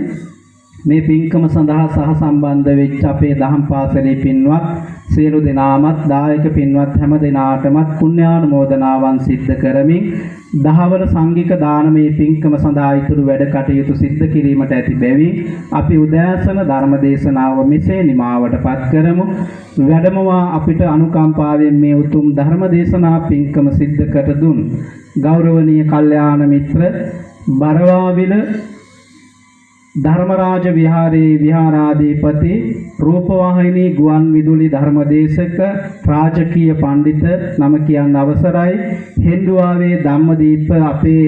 මේ පින්කම සඳහා සහ සම්බන්ධ වෙච්ච අපේ දහම් පාසලේ පින්වත් සියලු දෙනාමත් දායක පින්වත් හැම දෙනාටමත් පුණ්‍යානුමෝදනාවන් සිද්ධ කරමින් දහවර සංඝික දානමේ පින්කම සඳහා ඉතුරු වැඩ කටයුතු සිද්ධ කිරීමට ඇති බැවින් අපි උදෑසන ධර්ම දේශනාව මෙසේ නිමාවටපත් කරමු. වැඩමවා අපිට අනුකම්පාවෙන් මේ උතුම් ධර්ම දේශනා පින්කම සිද්ධ කර දුන් ගෞරවනීය කල්යාණ මිත්‍ර බරවාවිල ධර්මරාජ විහාරයේ විහාරාධිපති, රූපවාහිනී ගුවන් විදුලි ධර්මදේශක, රාජකීය පඬිත නම කියන්න අවසරයි. හෙන්දුවාවේ ධම්මදීප අපේ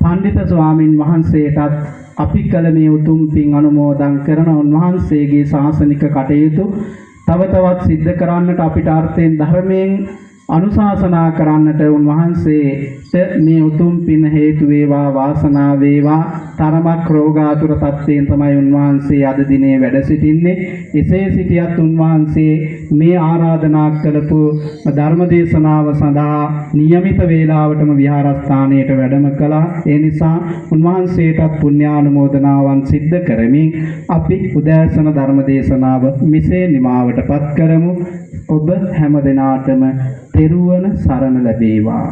පඬිත ස්වාමින් වහන්සේටත් අපි කළ මේ උතුම් පින් අනුමෝදන් කරන උන්වහන්සේගේ ශාසනික කටයුතු තව තවත් සිද්ධ කරන්නට අපිට අර්ථයෙන් ධර්මයෙන් අනුශාසනා කරන්නට උන්වහන්සේට මේ උතුම් පින් හේතු වේවා, වාසනාව වේවා. තරමක් රෝගාතුර තත්ත්වයෙන් තමයි උන්වහන්සේ අද දිනේ වැඩ සිටින්නේ. එසේ සිටියත් උන්වහන්සේ මේ ආරාධනා කළපු ධර්ම දේශනාව සඳහා નિયમિત වේලාවටම විහාරස්ථානයට වැඩම කළා. ඒ නිසා උන්වහන්සේටත් පුණ්‍යානුමෝදනාවන් සිද්ධ කරමින් අපි උදෑසන ධර්ම දේශනාව මෙසේ නිමාවටපත් කරමු. ඔබ හැම දිනාටම තෙරුවන් සරණ ලැබේවා.